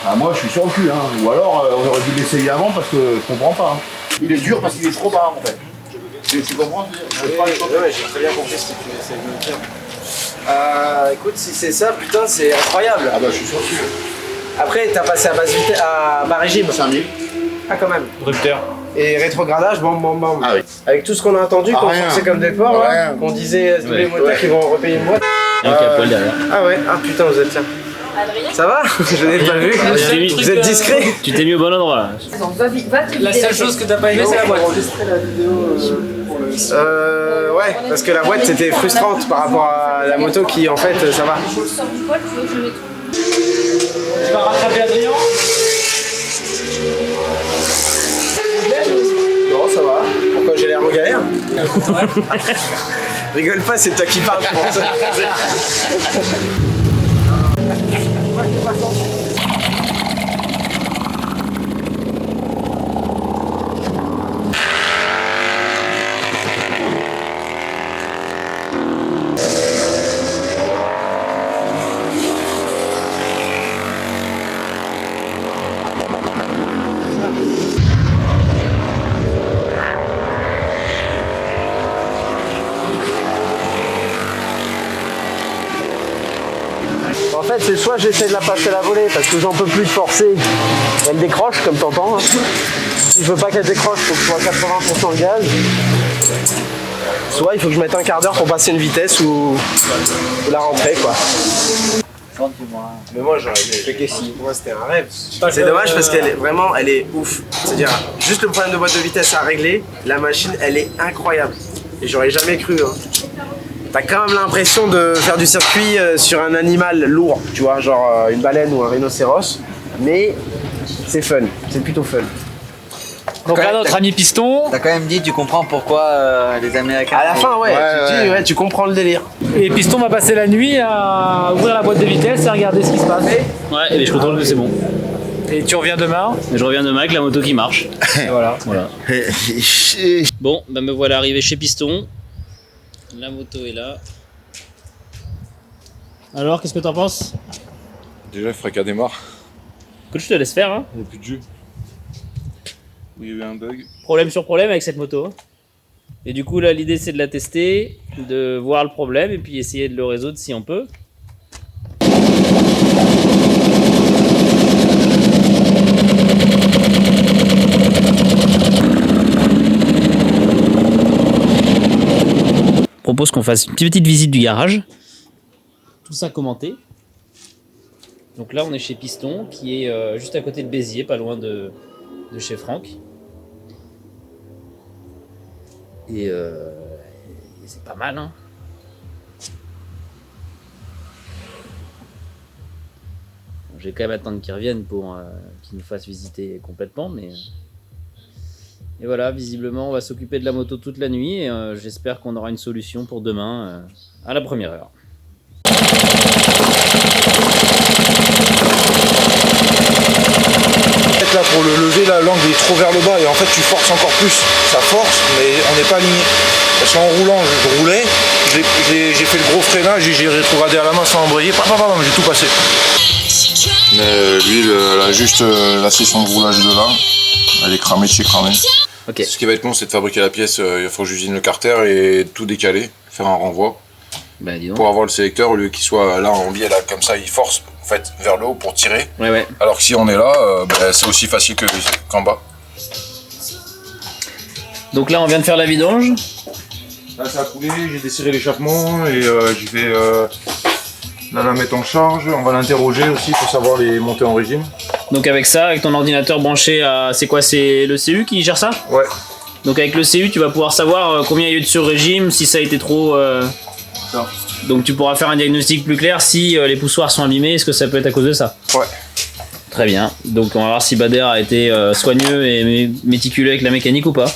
Ah moi je suis sur le cul, hein. Ou alors on aurait dû l'essayer avant parce que je comprends pas. Hein. Il est dur parce qu'il est trop bas en fait. Tu comprends? Ouais, j'ai très bien compris ce que tu essaies de me dire. Écoute, si c'est ça, putain, c'est incroyable. Ah bah je suis sûr. Après, t'as passé à basse vitesse, à bas régime. 5000. Ah, quand même. Rupteur. Et rétrogradage, bam bam bam. Ah oui. Avec tout ce qu'on a entendu, qu'on rien. forçait comme des porcs, là, Rien. qu'on disait tous les Ouais. moteurs qui vont repayer une boîte. Et un poil derrière. Ah ouais, ah putain, vous êtes là. Ça va? Je l'ai pas vu. Vous êtes discret? Tu t'es mis au bon endroit là. La seule chose que t'as pas aimé, c'est la boîte. Ouais, parce que la boîte c'était frustrante par rapport à la moto qui en fait ça va. Tu vas rattraper Adrien. Non, ça va. Pourquoi j'ai l'air en galère? Rigole pas, c'est toi qui parles, je pense. En fait, c'est soit j'essaie de la passer à la volée parce que j'en peux plus de forcer, elle décroche comme t'entends. Hein. Si je veux pas qu'elle décroche, il faut que je sois à 80% de gaz. Soit il faut que je mette un quart d'heure pour passer une vitesse ou la rentrée quoi. Mais moi j'aurais fait que si. Moi c'était un rêve. C'est dommage parce qu'elle est vraiment, elle est ouf. C'est-à-dire, juste le problème de boîte de vitesse à régler, la machine elle est incroyable. Et j'aurais jamais cru. Hein. T'as quand même l'impression de faire du circuit sur un animal lourd, tu vois, genre une baleine ou un rhinocéros, mais c'est fun, c'est plutôt fun. Donc là, notre ami Piston. T'as quand même dit, tu comprends pourquoi les Américains. À la fin, ouais, tu comprends le délire. Et Piston va passer la nuit à ouvrir la boîte de vitesse et à regarder ce qui se passe. Ouais, et je contrôle que c'est bon. Et tu reviens demain. Et je reviens demain avec la moto qui marche. Et voilà. Bon, bah me voilà arrivé chez Piston. La moto est là. Alors, qu'est-ce que t'en penses? Déjà, il faudrait qu'elle démarre. Écoute, je te laisse faire. Hein. Il n'y a plus de jus. Il y a eu un bug. Problème sur problème avec cette moto. Et du coup, là, l'idée, c'est de la tester, de voir le problème et puis essayer de le résoudre si on peut. Je propose qu'on fasse une petite visite du garage. Tout ça commenté. Donc là, on est chez Piston, qui est juste à côté de Béziers, pas loin de chez Franck. Et c'est pas mal, hein. Bon, je vais quand même attendre qu'ils reviennent pour qu'ils nous fassent visiter complètement, mais... Et voilà, visiblement, on va s'occuper de la moto toute la nuit et j'espère qu'on aura une solution pour demain à la première heure. Là pour le lever, là l'angle est trop vers le bas et en fait tu forces encore plus, ça force mais on n'est pas aligné. Parce qu'en roulant, je roulais, j'ai fait le gros freinage et j'ai rétrogradé à la main sans embrayer, j'ai tout passé. Mais l'huile, elle a juste la session de roulage de là, elle est cramée de chez cramée. Okay. Ce qui va être bon, c'est de fabriquer la pièce, il faut que j'usine le carter et tout décaler, faire un renvoi. Bah, dis donc. Pour avoir le sélecteur, au lieu qu'il soit là en biais, là comme ça, il force en fait vers le haut pour tirer. Ouais. Alors que si on est là, c'est aussi facile qu'en bas. Donc là, on vient de faire la vidange. Là ça a coulé, j'ai desserré l'échappement et je vais là, la mettre en charge, on va l'interroger aussi pour savoir les montées en régime. Donc avec ça, avec ton ordinateur branché à... C'est quoi, c'est le CU qui gère ça? Ouais. Donc avec le CU, tu vas pouvoir savoir combien il y a eu de sur-régime, si ça a été trop... Ça. Donc tu pourras faire un diagnostic plus clair si les poussoirs sont abîmés, est-ce que ça peut être à cause de ça? Ouais. Très bien. Donc on va voir si Bader a été soigneux et méticuleux avec la mécanique ou pas.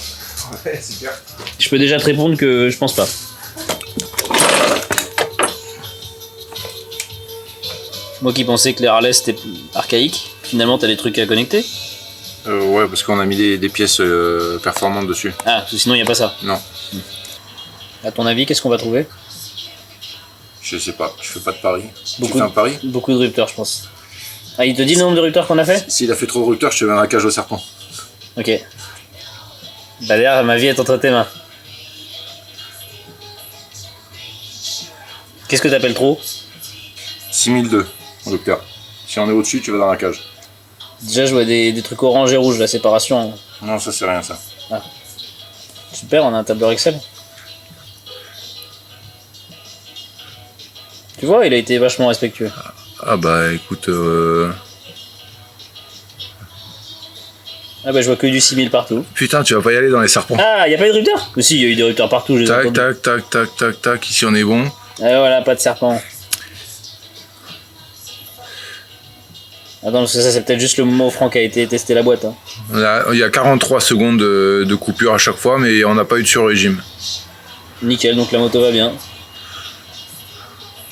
Ouais, super. Je peux déjà te répondre que je pense pas. Moi qui pensais que les Harley c'était archaïque, finalement t'as des trucs à connecter? Ouais, parce qu'on a mis des pièces performantes dessus. Ah, parce que sinon il n'y a pas ça. Non. À ton avis, qu'est-ce qu'on va trouver? Je sais pas, je fais pas de paris. Beaucoup Tu fais un pari? Beaucoup de rupteurs, je pense. Ah, il te dit le nombre de rupteurs qu'on a fait? S'il a fait trop de rupteurs, je te mets un cage au serpent. Ok. Bah d'ailleurs, ma vie est entre tes mains. Qu'est-ce que t'appelles trop? 6002, mon docteur. Si on est au-dessus, tu vas dans la cage. Déjà, je vois des trucs orange et rouge, la séparation. Non, ça c'est rien ça. Ah. Super, on a un tableur Excel. Tu vois, il a été vachement respectueux. Ah bah écoute... Ah bah je vois que du 6000 partout. Putain, tu vas pas y aller dans les serpents. Ah, y a pas eu de rupteur? Mais si, y a eu des rupteurs partout. Tac, tac, tac, tac, tac, tac, ici on est bon. Ah voilà, pas de serpent. Attends, parce que ça c'est peut-être juste le moment où Franck a été tester la boîte. Hein. Il y a 43 secondes de coupure à chaque fois, mais on n'a pas eu de sur-régime. Nickel, donc la moto va bien.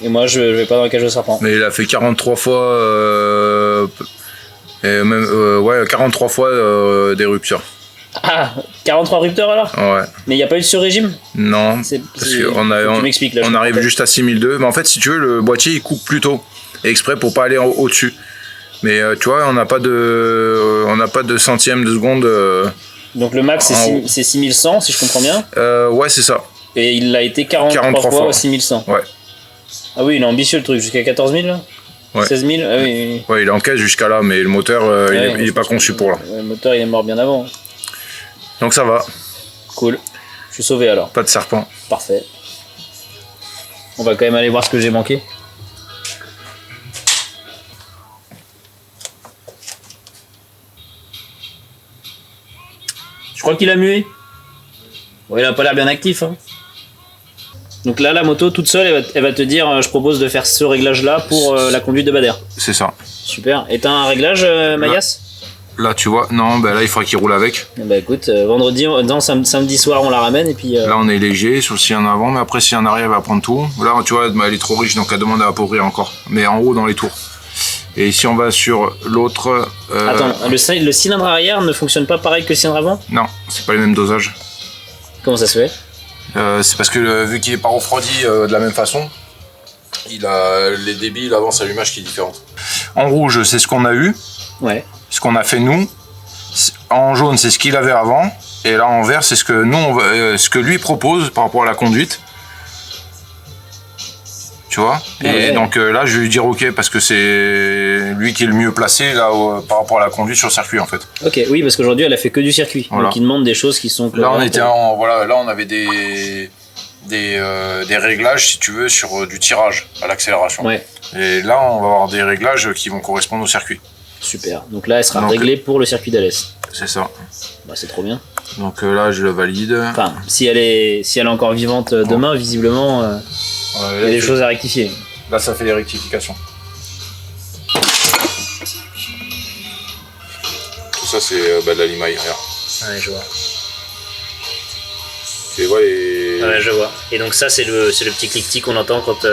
Et moi je vais pas dans la cage de serpent. Mais il a fait 43 fois... et même, ouais, 43 fois des ruptures. Ah, 43 rupteurs alors? Ouais. Mais il n'y a pas eu de sur-régime? Non, parce qu'on tu m'expliques là. On arrive juste à 6002. Mais en fait, si tu veux, le boîtier il coupe plus tôt. Exprès pour pas aller au-dessus. Mais tu vois, on n'a pas de centième de seconde. Donc le max c'est 6100 si je comprends bien. Ouais, c'est ça. Et il a été 43 fois au 6100. Ouais. Ah oui, il est ambitieux le truc, jusqu'à 14 000 là? Ouais. 16 000? Ah oui. Ouais, il est en caisse jusqu'à là, mais le moteur, il est pas conçu pour là. Le moteur, il est mort bien avant. Donc ça va. Cool. Je suis sauvé alors. Pas de serpent. Parfait. On va quand même aller voir ce que j'ai manqué. Je crois qu'il a mué. Ouais, il a pas l'air bien actif. Hein. Donc là, la moto toute seule, elle va te dire je propose de faire ce réglage-là pour la conduite de Bader. C'est ça. Super. Et t'as un réglage, Mayas? Là, tu vois, non, bah là, il faudra qu'il roule avec. Bah écoute, vendredi, samedi soir, on la ramène et puis... Là, on est léger sur le scie en avant, mais après, si en arrière, elle va prendre tout. Là, tu vois, elle est trop riche, donc elle demande à appauvrir encore. Mais en haut, dans les tours. Et si on va sur l'autre... Attends, le cylindre arrière ne fonctionne pas pareil que le cylindre avant? Non, c'est pas les mêmes dosages. Comment ça se fait? C'est parce que vu qu'il est pas refroidi de la même façon, il a les débits, il avance à l'allumage qui est différente. En rouge, c'est ce qu'on a eu. Ouais. Ce qu'on a fait nous. En jaune, c'est ce qu'il avait avant. Et là, en vert, c'est ce que nous, ce que lui propose par rapport à la conduite. Tu vois? Et donc là, je vais lui dire ok parce que c'est lui qui est le mieux placé là par rapport à la conduite sur le circuit en fait. Ok, oui, parce qu'aujourd'hui, elle a fait que du circuit. Voilà. Donc il demande des choses qui sont. Là, on était là, on avait des réglages si tu veux sur du tirage à l'accélération. Ouais. Et là, on va avoir des réglages qui vont correspondre au circuit. Super. Donc là, elle sera réglée pour le circuit d'Alès. C'est ça. Bah, c'est trop bien. Donc là, je le valide. Enfin, si elle est encore vivante demain, visiblement, il y a des choses à rectifier. Là, ça fait des rectifications. Tout ça, c'est de la limaille, regarde. Ouais, je vois. Tu vois les... Ouais, je vois. Et donc ça, c'est le petit clic-tic qu'on entend quand...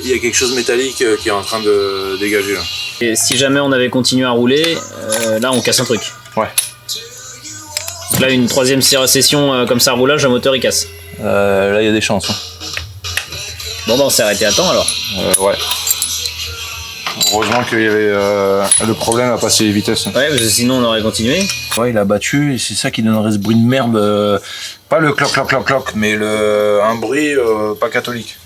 Il y a quelque chose de métallique qui est en train de dégager, là. Et si jamais on avait continué à rouler, là, on casse un truc. Ouais. Donc là, une troisième session comme ça, roulage, le moteur, il casse. Là, il y a des chances. Hein. Bon, bah, on s'est arrêté à temps, alors. Ouais. Heureusement qu'il y avait le problème à passer les vitesses. Ouais, parce que sinon, on aurait continué. Ouais, il a battu, et c'est ça qui donnerait ce bruit de merde. Pas le cloc, cloc, cloc, cloc, mais un bruit pas catholique.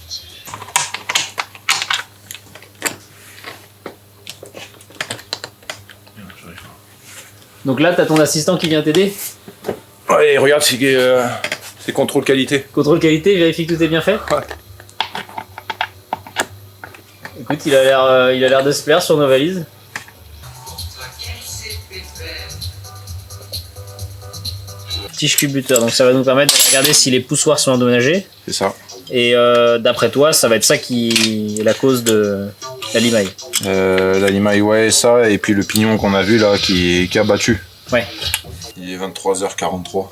Donc là, t'as ton assistant qui vient t'aider? Ouais, et regarde, c'est contrôle qualité. Contrôle qualité, vérifie que tout est bien fait? Ouais. Écoute, il a l'air de se plaire sur nos valises. Tige cubuteur, donc ça va nous permettre de regarder si les poussoirs sont endommagés. C'est ça. Et d'après toi, ça va être ça qui est la cause de la limaille. La limaille, ouais, ça, et puis le pignon qu'on a vu là qui a battu. Ouais. Il est 23h43.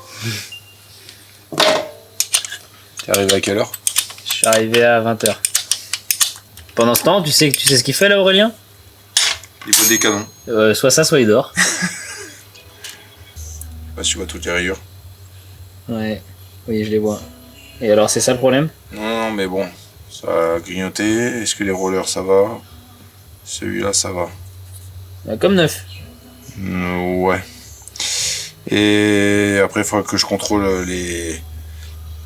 T'es arrivé à quelle heure? Je suis arrivé à 20h. Pendant ce temps, tu sais ce qu'il fait là, Aurélien? Il faut des canons. Soit ça, soit il dort. Je sais pas si tu vois toutes les rayures. Ouais, oui, je les vois. Et alors, c'est ça le problème? Non, mais bon, ça a grignoté. Est-ce que les rollers ça va? Celui-là ça va. Comme neuf. Ouais. Et après, il faudra que je contrôle les.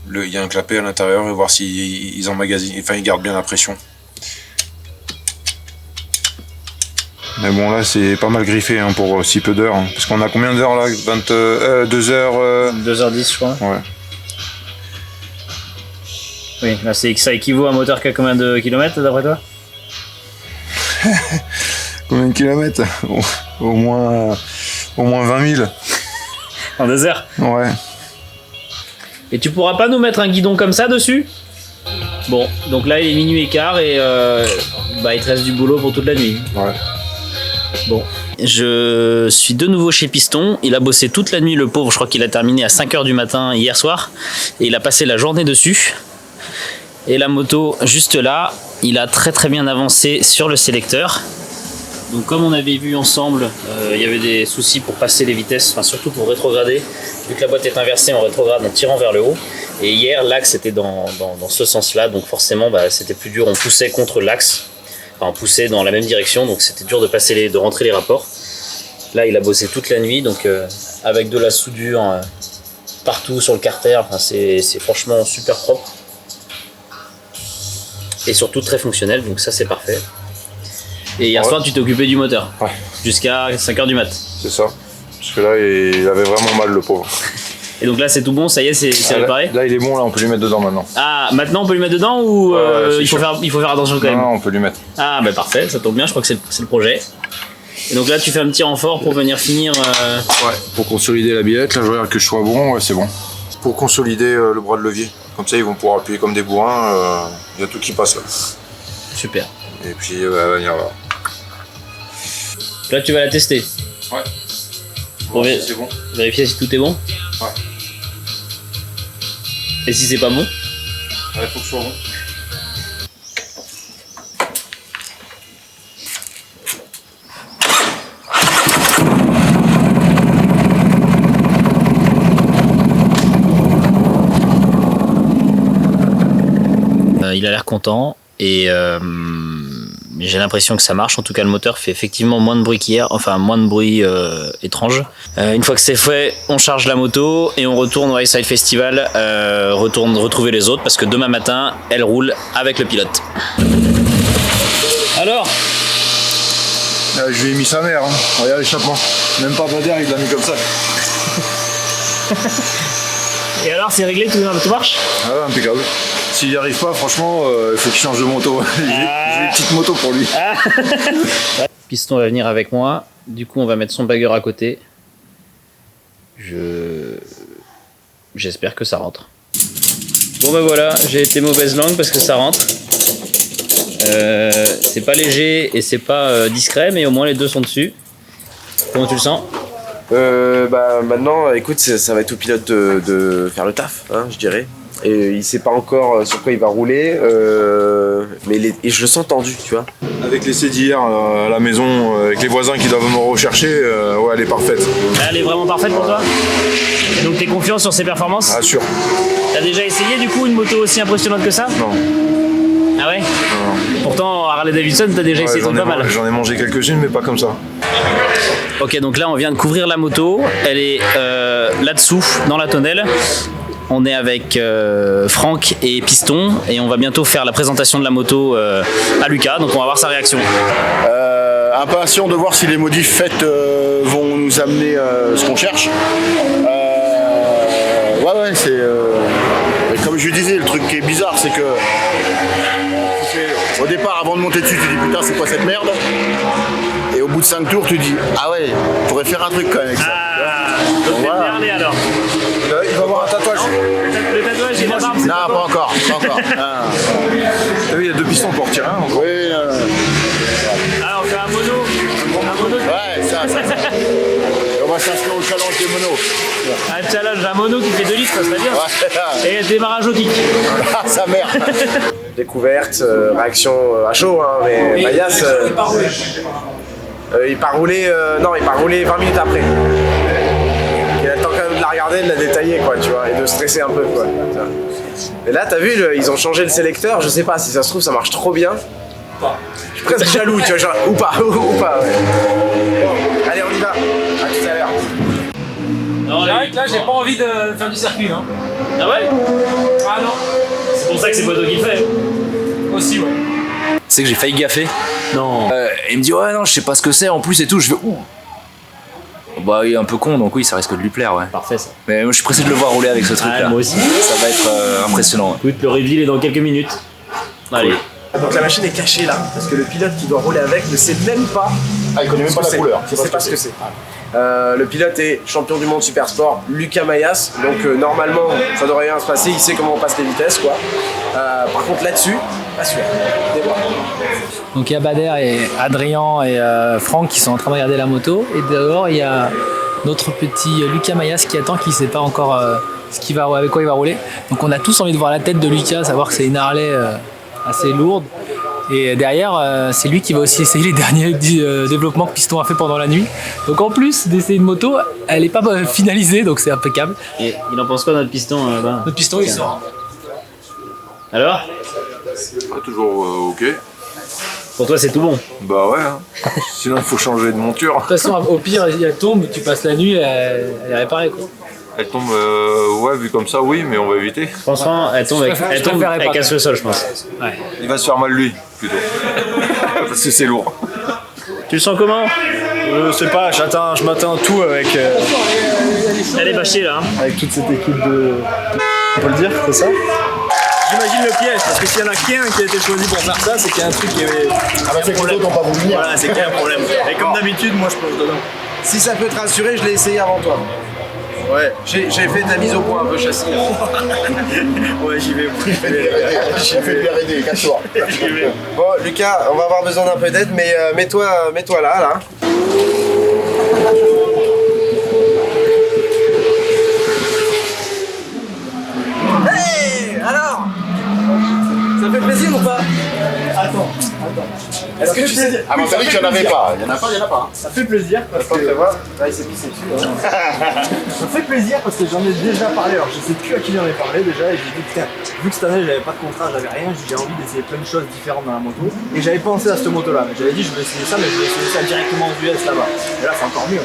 Il y a un clapet à l'intérieur et voir s'ils emmagasinent. Enfin, ils gardent bien la pression. Mais bon, là, c'est pas mal griffé hein, pour si peu d'heures. Hein. Parce qu'on a combien d'heures là 2 heures 2h10, je crois. Ouais. Oui, là, ça équivaut à un moteur qui a combien de kilomètres d'après toi? Combien de kilomètres? Au moins 20 000. En 2 heures? Ouais. Et tu pourras pas nous mettre un guidon comme ça dessus? Bon, donc là il est minuit et quart et il te reste du boulot pour toute la nuit. Ouais. Bon. Je suis de nouveau chez Piston. Il a bossé toute la nuit, le pauvre. Je crois qu'il a terminé à 5h du matin hier soir. Et il a passé la journée dessus. Et la moto, juste là, il a très très bien avancé sur le sélecteur. Donc comme on avait vu ensemble, il y avait des soucis pour passer les vitesses, enfin surtout pour rétrograder. Vu que la boîte est inversée, on rétrograde en tirant vers le haut. Et hier, l'axe était dans ce sens-là, donc forcément c'était plus dur. On poussait contre l'axe, enfin on poussait dans la même direction, donc c'était dur de rentrer les rapports. Là, il a bossé toute la nuit, donc avec de la soudure partout sur le carter, enfin, c'est franchement super propre. Et surtout très fonctionnel, donc ça c'est parfait. Et hier soir, tu t'es occupé du moteur. Ouais. Jusqu'à 5h du mat. C'est ça. Parce que là, il avait vraiment mal, le pauvre. Et donc là, c'est tout bon, ça y est, c'est réparé? Là, il est bon, là, on peut lui mettre dedans maintenant. Ah, maintenant on peut lui mettre dedans ou il faut faire attention quand même? Non, on peut lui mettre. Ah, bah parfait, ça tombe bien, je crois que c'est le projet. Et donc là, tu fais un petit renfort pour venir finir. Ouais, pour consolider la billette, là, je regarde que je sois bon, ouais, c'est bon. Pour consolider le bras de levier. Comme ça, ils vont pouvoir appuyer comme des bourrins, il y a tout qui passe là. Super. Et puis, elle va venir là. Là, tu vas la tester. Ouais. Pour c'est bon. Vérifier si tout est bon. Ouais. Et si c'est pas bon? Il faut que ce soit bon. Il a l'air content et j'ai l'impression que ça marche. En tout cas, le moteur fait effectivement moins de bruit qu'hier, enfin moins de bruit étrange. Une fois que c'est fait, on charge la moto et on retourne au Race Festival, retrouver les autres parce que demain matin, elle roule avec le pilote. Alors, je lui ai mis sa mère, hein. Regarde l'échappement. Même pas Bader, il l'a mis comme ça. Et alors, c'est réglé, tout marche? Ah ouais, impeccable. S'il n'y arrive pas, franchement, il faut qu'il change de moto. J'ai une petite moto pour lui. Piston va venir avec moi. Du coup, on va mettre son bagger à côté. J'espère que ça rentre. Bon ben voilà, j'ai été mauvaise langue parce que ça rentre. C'est pas léger et c'est pas discret, mais au moins les deux sont dessus. Comment tu le sens? Maintenant, écoute, ça va être au pilote de faire le taf, hein, je dirais. Et il sait pas encore sur quoi il va rouler, mais et je le sens tendu, tu vois. Avec l'essai d'hier à la maison, avec les voisins qui doivent me rechercher, ouais, elle est parfaite. Elle est vraiment parfaite pour toi? Et donc t'es confiant sur ses performances? Ah, sûr. T'as déjà essayé du coup une moto aussi impressionnante que ça? Non. Ah ouais? Non. Pourtant Harley Davidson, t'as déjà essayé pas mal. J'en ai mangé quelques-unes, mais pas comme ça. Ok, donc là on vient de couvrir la moto, elle est là-dessous, dans la tonnelle. On est avec Franck et Piston et on va bientôt faire la présentation de la moto à Lucas, donc on va voir sa réaction. Impatient de voir si les modifs faites vont nous amener ce qu'on cherche. Ouais, c'est... comme je disais, le truc qui est bizarre, c'est que... Au départ, avant de monter dessus, tu dis putain, c'est quoi cette merde? Et au bout de 5 tours, tu dis ah ouais, il faudrait faire un truc quand même avec ça. Donc voilà. Alors. Il va avoir un tatouage. Le tatouage, il a barbe. Non, pas encore. T'as vu, il y a 2 pistons pour tirer un. Oui. Alors, on fait un mono. Ouais, ça. On va s'inscrire au challenge des monos. Un challenge, un mono qui fait 2 litres, ça serait bien. Ouais. Et démarrage au kick. Sa mère. Découverte, réaction à chaud, hein, mais Mayas, il part rouler, il part rouler 20 minutes après. Il a le temps quand même de la regarder, de la détailler, quoi, tu vois, et de stresser un peu, quoi. Et là, t'as vu, ils ont changé le sélecteur, je sais pas, si ça se trouve, ça marche trop bien. Je suis presque jaloux, tu vois, genre, ou pas, ouais. Bon, allez, on y va, à tout à l'heure. C'est vrai que là, j'ai pas envie de faire du circuit, hein. Ah ouais? Ah non. C'est pour ça que c'est Bodo qui le fait. Aussi, ouais. sais que j'ai failli gaffer. Non. Il me dit ouais non je sais pas ce que c'est en plus et tout, je fais ouh. Bah il est un peu con donc oui ça risque de lui plaire ouais. Parfait ça. Mais moi je suis pressé de le voir rouler avec ce truc là. Moi aussi. Ça va être impressionnant. Écoute, le reveal est dans quelques minutes. Allez. Donc la machine est cachée là, parce que le pilote qui doit rouler avec ne sait même pas. Ah, il connaît même pas la couleur. Il sait pas ce que c'est. Le pilote est champion du monde super sport, Lucas Mayas. Donc normalement, ça devrait bien se passer. Il sait comment on passe les vitesses, quoi. Par contre là-dessus, pas sûr. Donc il y a Bader et Adrien et Franck qui sont en train de regarder la moto. Et dehors, il y a notre petit Lucas Mayas qui attend, qui ne sait pas encore avec quoi il va rouler. Donc on a tous envie de voir la tête de Lucas, savoir que c'est une Harley assez lourde. Et derrière, c'est lui qui va aussi essayer les derniers développements que Piston a fait pendant la nuit. Donc en plus d'essayer une moto, elle n'est pas finalisée, donc c'est impeccable. Et il en pense quoi notre piston Notre piston, il sort. Alors Toujours ok. Pour toi, c'est tout bon. Bah ouais, hein. Sinon il faut changer de monture. De toute façon, au pire, elle tombe, tu passes la nuit, elle est réparée, quoi. Elle tombe, ouais, vu comme ça, oui, mais on va éviter. Franchement, elle tombe, elle casse le sol, je pense. Ouais. Il va se faire mal lui, plutôt. Parce que c'est lourd. Tu le sens comment? Je sais pas, je m'attends à tout avec. Elle est bâchée là. Avec toute cette équipe de. On peut le dire, c'est ça? J'imagine le piège, parce que s'il y en a qu'un qui a été choisi pour faire ça, c'est qu'il y a un truc qui est. Ah bah c'est que les autres n'ont pas voulu venir. Voilà, c'est qu'il y a un problème. Et comme d'habitude, moi je plonge dedans. Si ça peut te rassurer, je l'ai essayé avant toi. Ouais, j'ai fait de la mise au point un peu châssis. Ouais, j'y vais. J'ai fait de R&D, casse-toi. Bon, Lucas, on va avoir besoin d'un peu d'aide, mais mets-toi là. Hey, alors, ça fait plaisir ou pas? Attends. Est-ce que tu sais? Ah, mais t'as dit qu'il n'y en avait pas. Il y en a pas. Ça fait plaisir parce que. Là, il s'est pissé dessus. Ça fait plaisir parce que j'en ai déjà parlé. Alors, je sais plus à qui j'en ai parlé déjà. Et j'ai dit, putain, vu que cette année, j'avais pas de contrat, j'avais rien, j'ai envie d'essayer plein de choses différentes dans la moto. Et j'avais pensé à cette moto-là. Mais j'avais dit, je vais essayer ça, mais je vais essayer ça directement aux US là-bas. Et là, c'est encore mieux.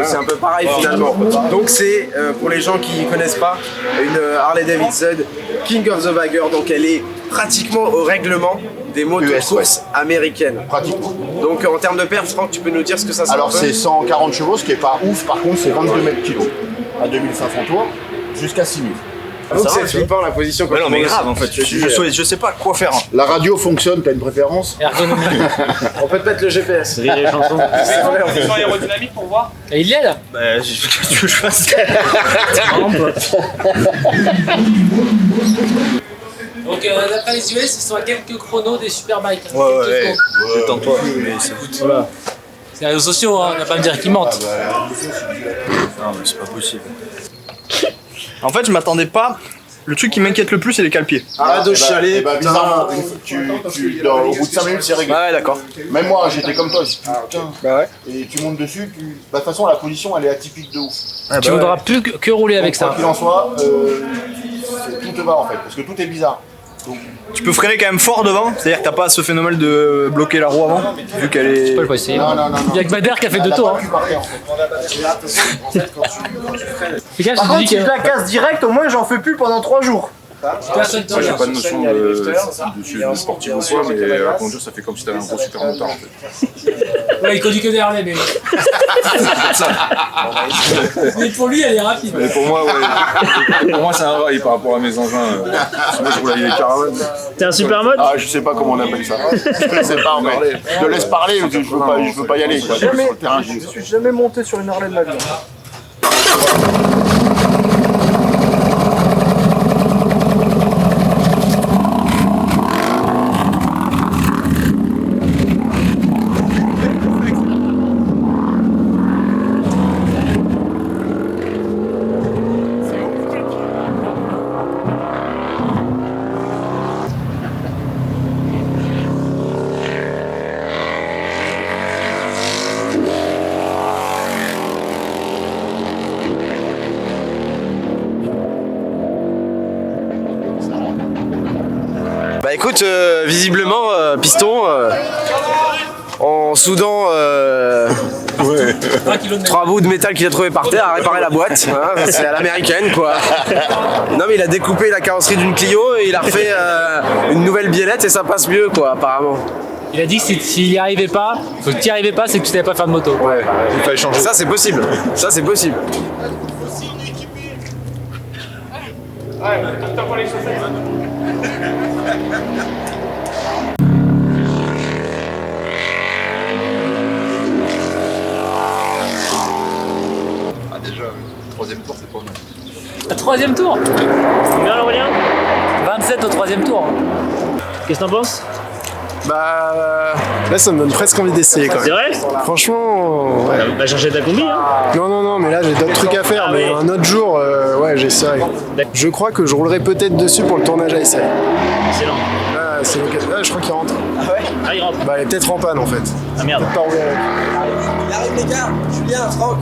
C'est un peu pareil finalement. Donc c'est pour les gens qui connaissent pas une Harley Davidson King of the Bagger, donc elle est pratiquement au règlement des motos courses américaines. Pratiquement. Donc en termes de perf, Franck, tu peux nous dire ce que ça sert? Alors c'est 140 chevaux, ce qui est pas ouf, par contre c'est 22 mètres kilos à 2500 tours jusqu'à 6000. Donc c'est flippant la position. Mais non mais grave en fait, je sais pas quoi faire. La radio fonctionne, t'as une préférence? On peut te mettre le GPS. Rire les chansons. C'est sur aérodynamique pour voir. Et il y est là? Bah qu'est-ce que tu veux que je fasse? Donc d'après les US, ils sont à quelques chronos des Superbikes. Ouais, détends-toi. Voilà. C'est les réseaux sociaux, hein, on va pas me dire qu'ils mentent. Non mais c'est pas possible. En fait, je m'attendais pas. Le truc qui m'inquiète le plus, c'est les calepieds. Arrête de chialer. Bizarrement, au bout de 5 minutes, c'est réglé. Ouais, d'accord. Même moi, j'étais comme toi, j'ai dit putain. Bah ouais. Et tu montes dessus, de toute façon, la position, elle est atypique de ouf. Tu voudras plus que rouler avec ça. Quoi qu'il en soit, tout te va en fait, parce que tout est bizarre. Donc, tu peux freiner quand même fort devant, c'est-à-dire que t'as pas ce phénomène de bloquer la roue avant, vu qu'elle est. Tu peux le essayer. Non. Il y a que Bader qui a fait 2 tours. Par contre, si je la casse direct, au moins j'en fais plus pendant 3 jours. Moi j'ai pas de notion de sportif ou quoi, mais à conduire ça fait comme si t'avais un gros super motard en fait. Ouais, il conduit que des Harley, mais. Mais pour lui, elle est rapide. Mais pour moi, ouais. Pour moi c'est un rail par rapport à mes engins. Moi je roule avec des caravanes. T'es un super mode? Ah, je sais pas comment on appelle ça. Je sais pas en fait. Je te laisse parler, je veux pas y aller. Quoi. Sur le terrain, Je suis jamais monté sur une Harley de ma vie. Bah écoute, visiblement, Piston, en soudant 3 bouts de métal qu'il a trouvé par terre à réparer la boîte. Hein, c'est à l'américaine quoi. Non mais il a découpé la carrosserie d'une Clio et il a refait une nouvelle biellette et ça passe mieux quoi apparemment. Il a dit que s'il n'y arrivait pas, faut que tu n'y arrivais pas, c'est que tu savais pas faire de moto. Ouais, il fallait changer. Ça c'est possible. Ça c'est possible. Ouais, t'as pas les chaussettes. Ah déjà, troisième tour c'est pas mal. Le troisième tour Combien Aurélien 27 au troisième tour. Qu'est-ce que t'en penses? Bah là ça me donne presque envie d'essayer quand même. C'est vrai? Franchement, ouais. Va chercher ta combi hein. Non, mais là j'ai d'autres trucs à faire, mais un autre jour, ouais, j'essaierai. Je crois que je roulerai peut-être dessus pour le tournage à essai. Excellent. Là, c'est l'occasion. Là, je crois qu'il rentre. Ah ouais? Ah, il rentre. Bah, elle est peut-être en panne en fait. Ah merde. Pas rouler avec. Il arrive les gars, Julien, Franck.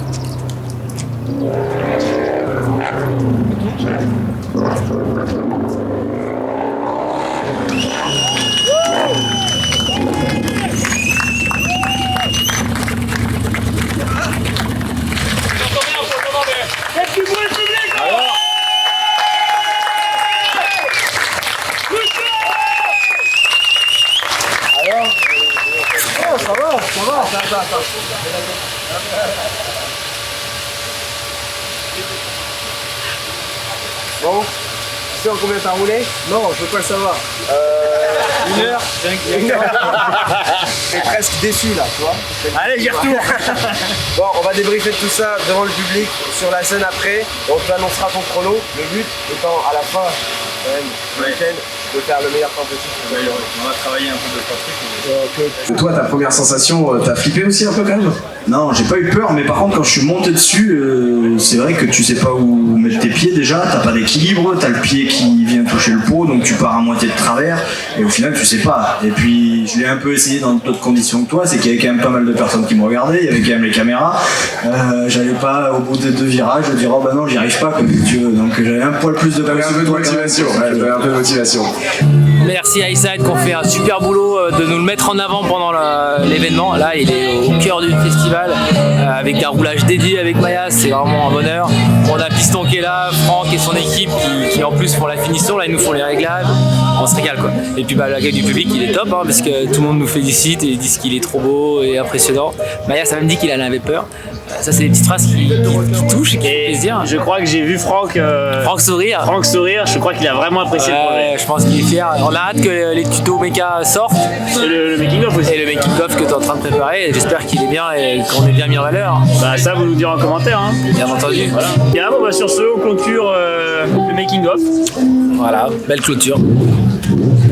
Bon, tu sais en combien t'as roulé? Non, je veux pas le savoir. 1 heure. Je suis presque déçu là, tu vois. Allez, j'y retourne. Bon, on va débriefer tout ça devant le public sur la scène après. On te annoncera ton chrono. Le but étant à la fin, quand même, du week-end, de faire le meilleur temps possible. On va travailler un peu de pratique. Toi, ta première sensation, t'as flippé aussi un peu quand même? Non, j'ai pas eu peur, mais par contre, quand je suis monté dessus, c'est vrai que tu sais pas où mettre tes pieds déjà, t'as pas d'équilibre, t'as le pied qui vient toucher le pot, donc tu pars à moitié de travers, et au final, tu sais pas. Et puis, je l'ai un peu essayé dans d'autres conditions que toi, c'est qu'il y avait quand même pas mal de personnes qui me regardaient, il y avait quand même les caméras. J'allais pas, au bout de 2 virages, dire, oh bah non, j'y arrive pas, comme tu veux. Donc, j'avais un poil plus de motivation. Ouais, j'avais un peu de motivation. Merci à Ayside qui ont fait un super boulot de nous le mettre en avant pendant l'événement. Là, il est au cœur du festival avec un roulage dédié avec Maya, c'est vraiment un bonheur. On a Piston qui est là, Franck et son équipe qui en plus font la finition, là ils nous font les réglages, on se régale quoi. Et puis l'accueil du public il est top hein, parce que tout le monde nous félicite et disent qu'il est trop beau et impressionnant. Maya ça même dit qu'il en avait peur. Ça c'est des petites phrases qui touchent et qui font plaisir. Je crois que j'ai vu Franck sourire. Franck sourire, je crois qu'il a vraiment apprécié le projet. Je pense qu'il est fier. On a hâte que les tutos méca sortent. Et le making of aussi. Et le making of que tu es en train de préparer. J'espère qu'il est bien et qu'on est bien mis en valeur. Bah ça vous nous direz en commentaire hein. Bien entendu. Voilà. Bien, bon, bah, sur ce, on clôture le making of. Voilà, belle clôture.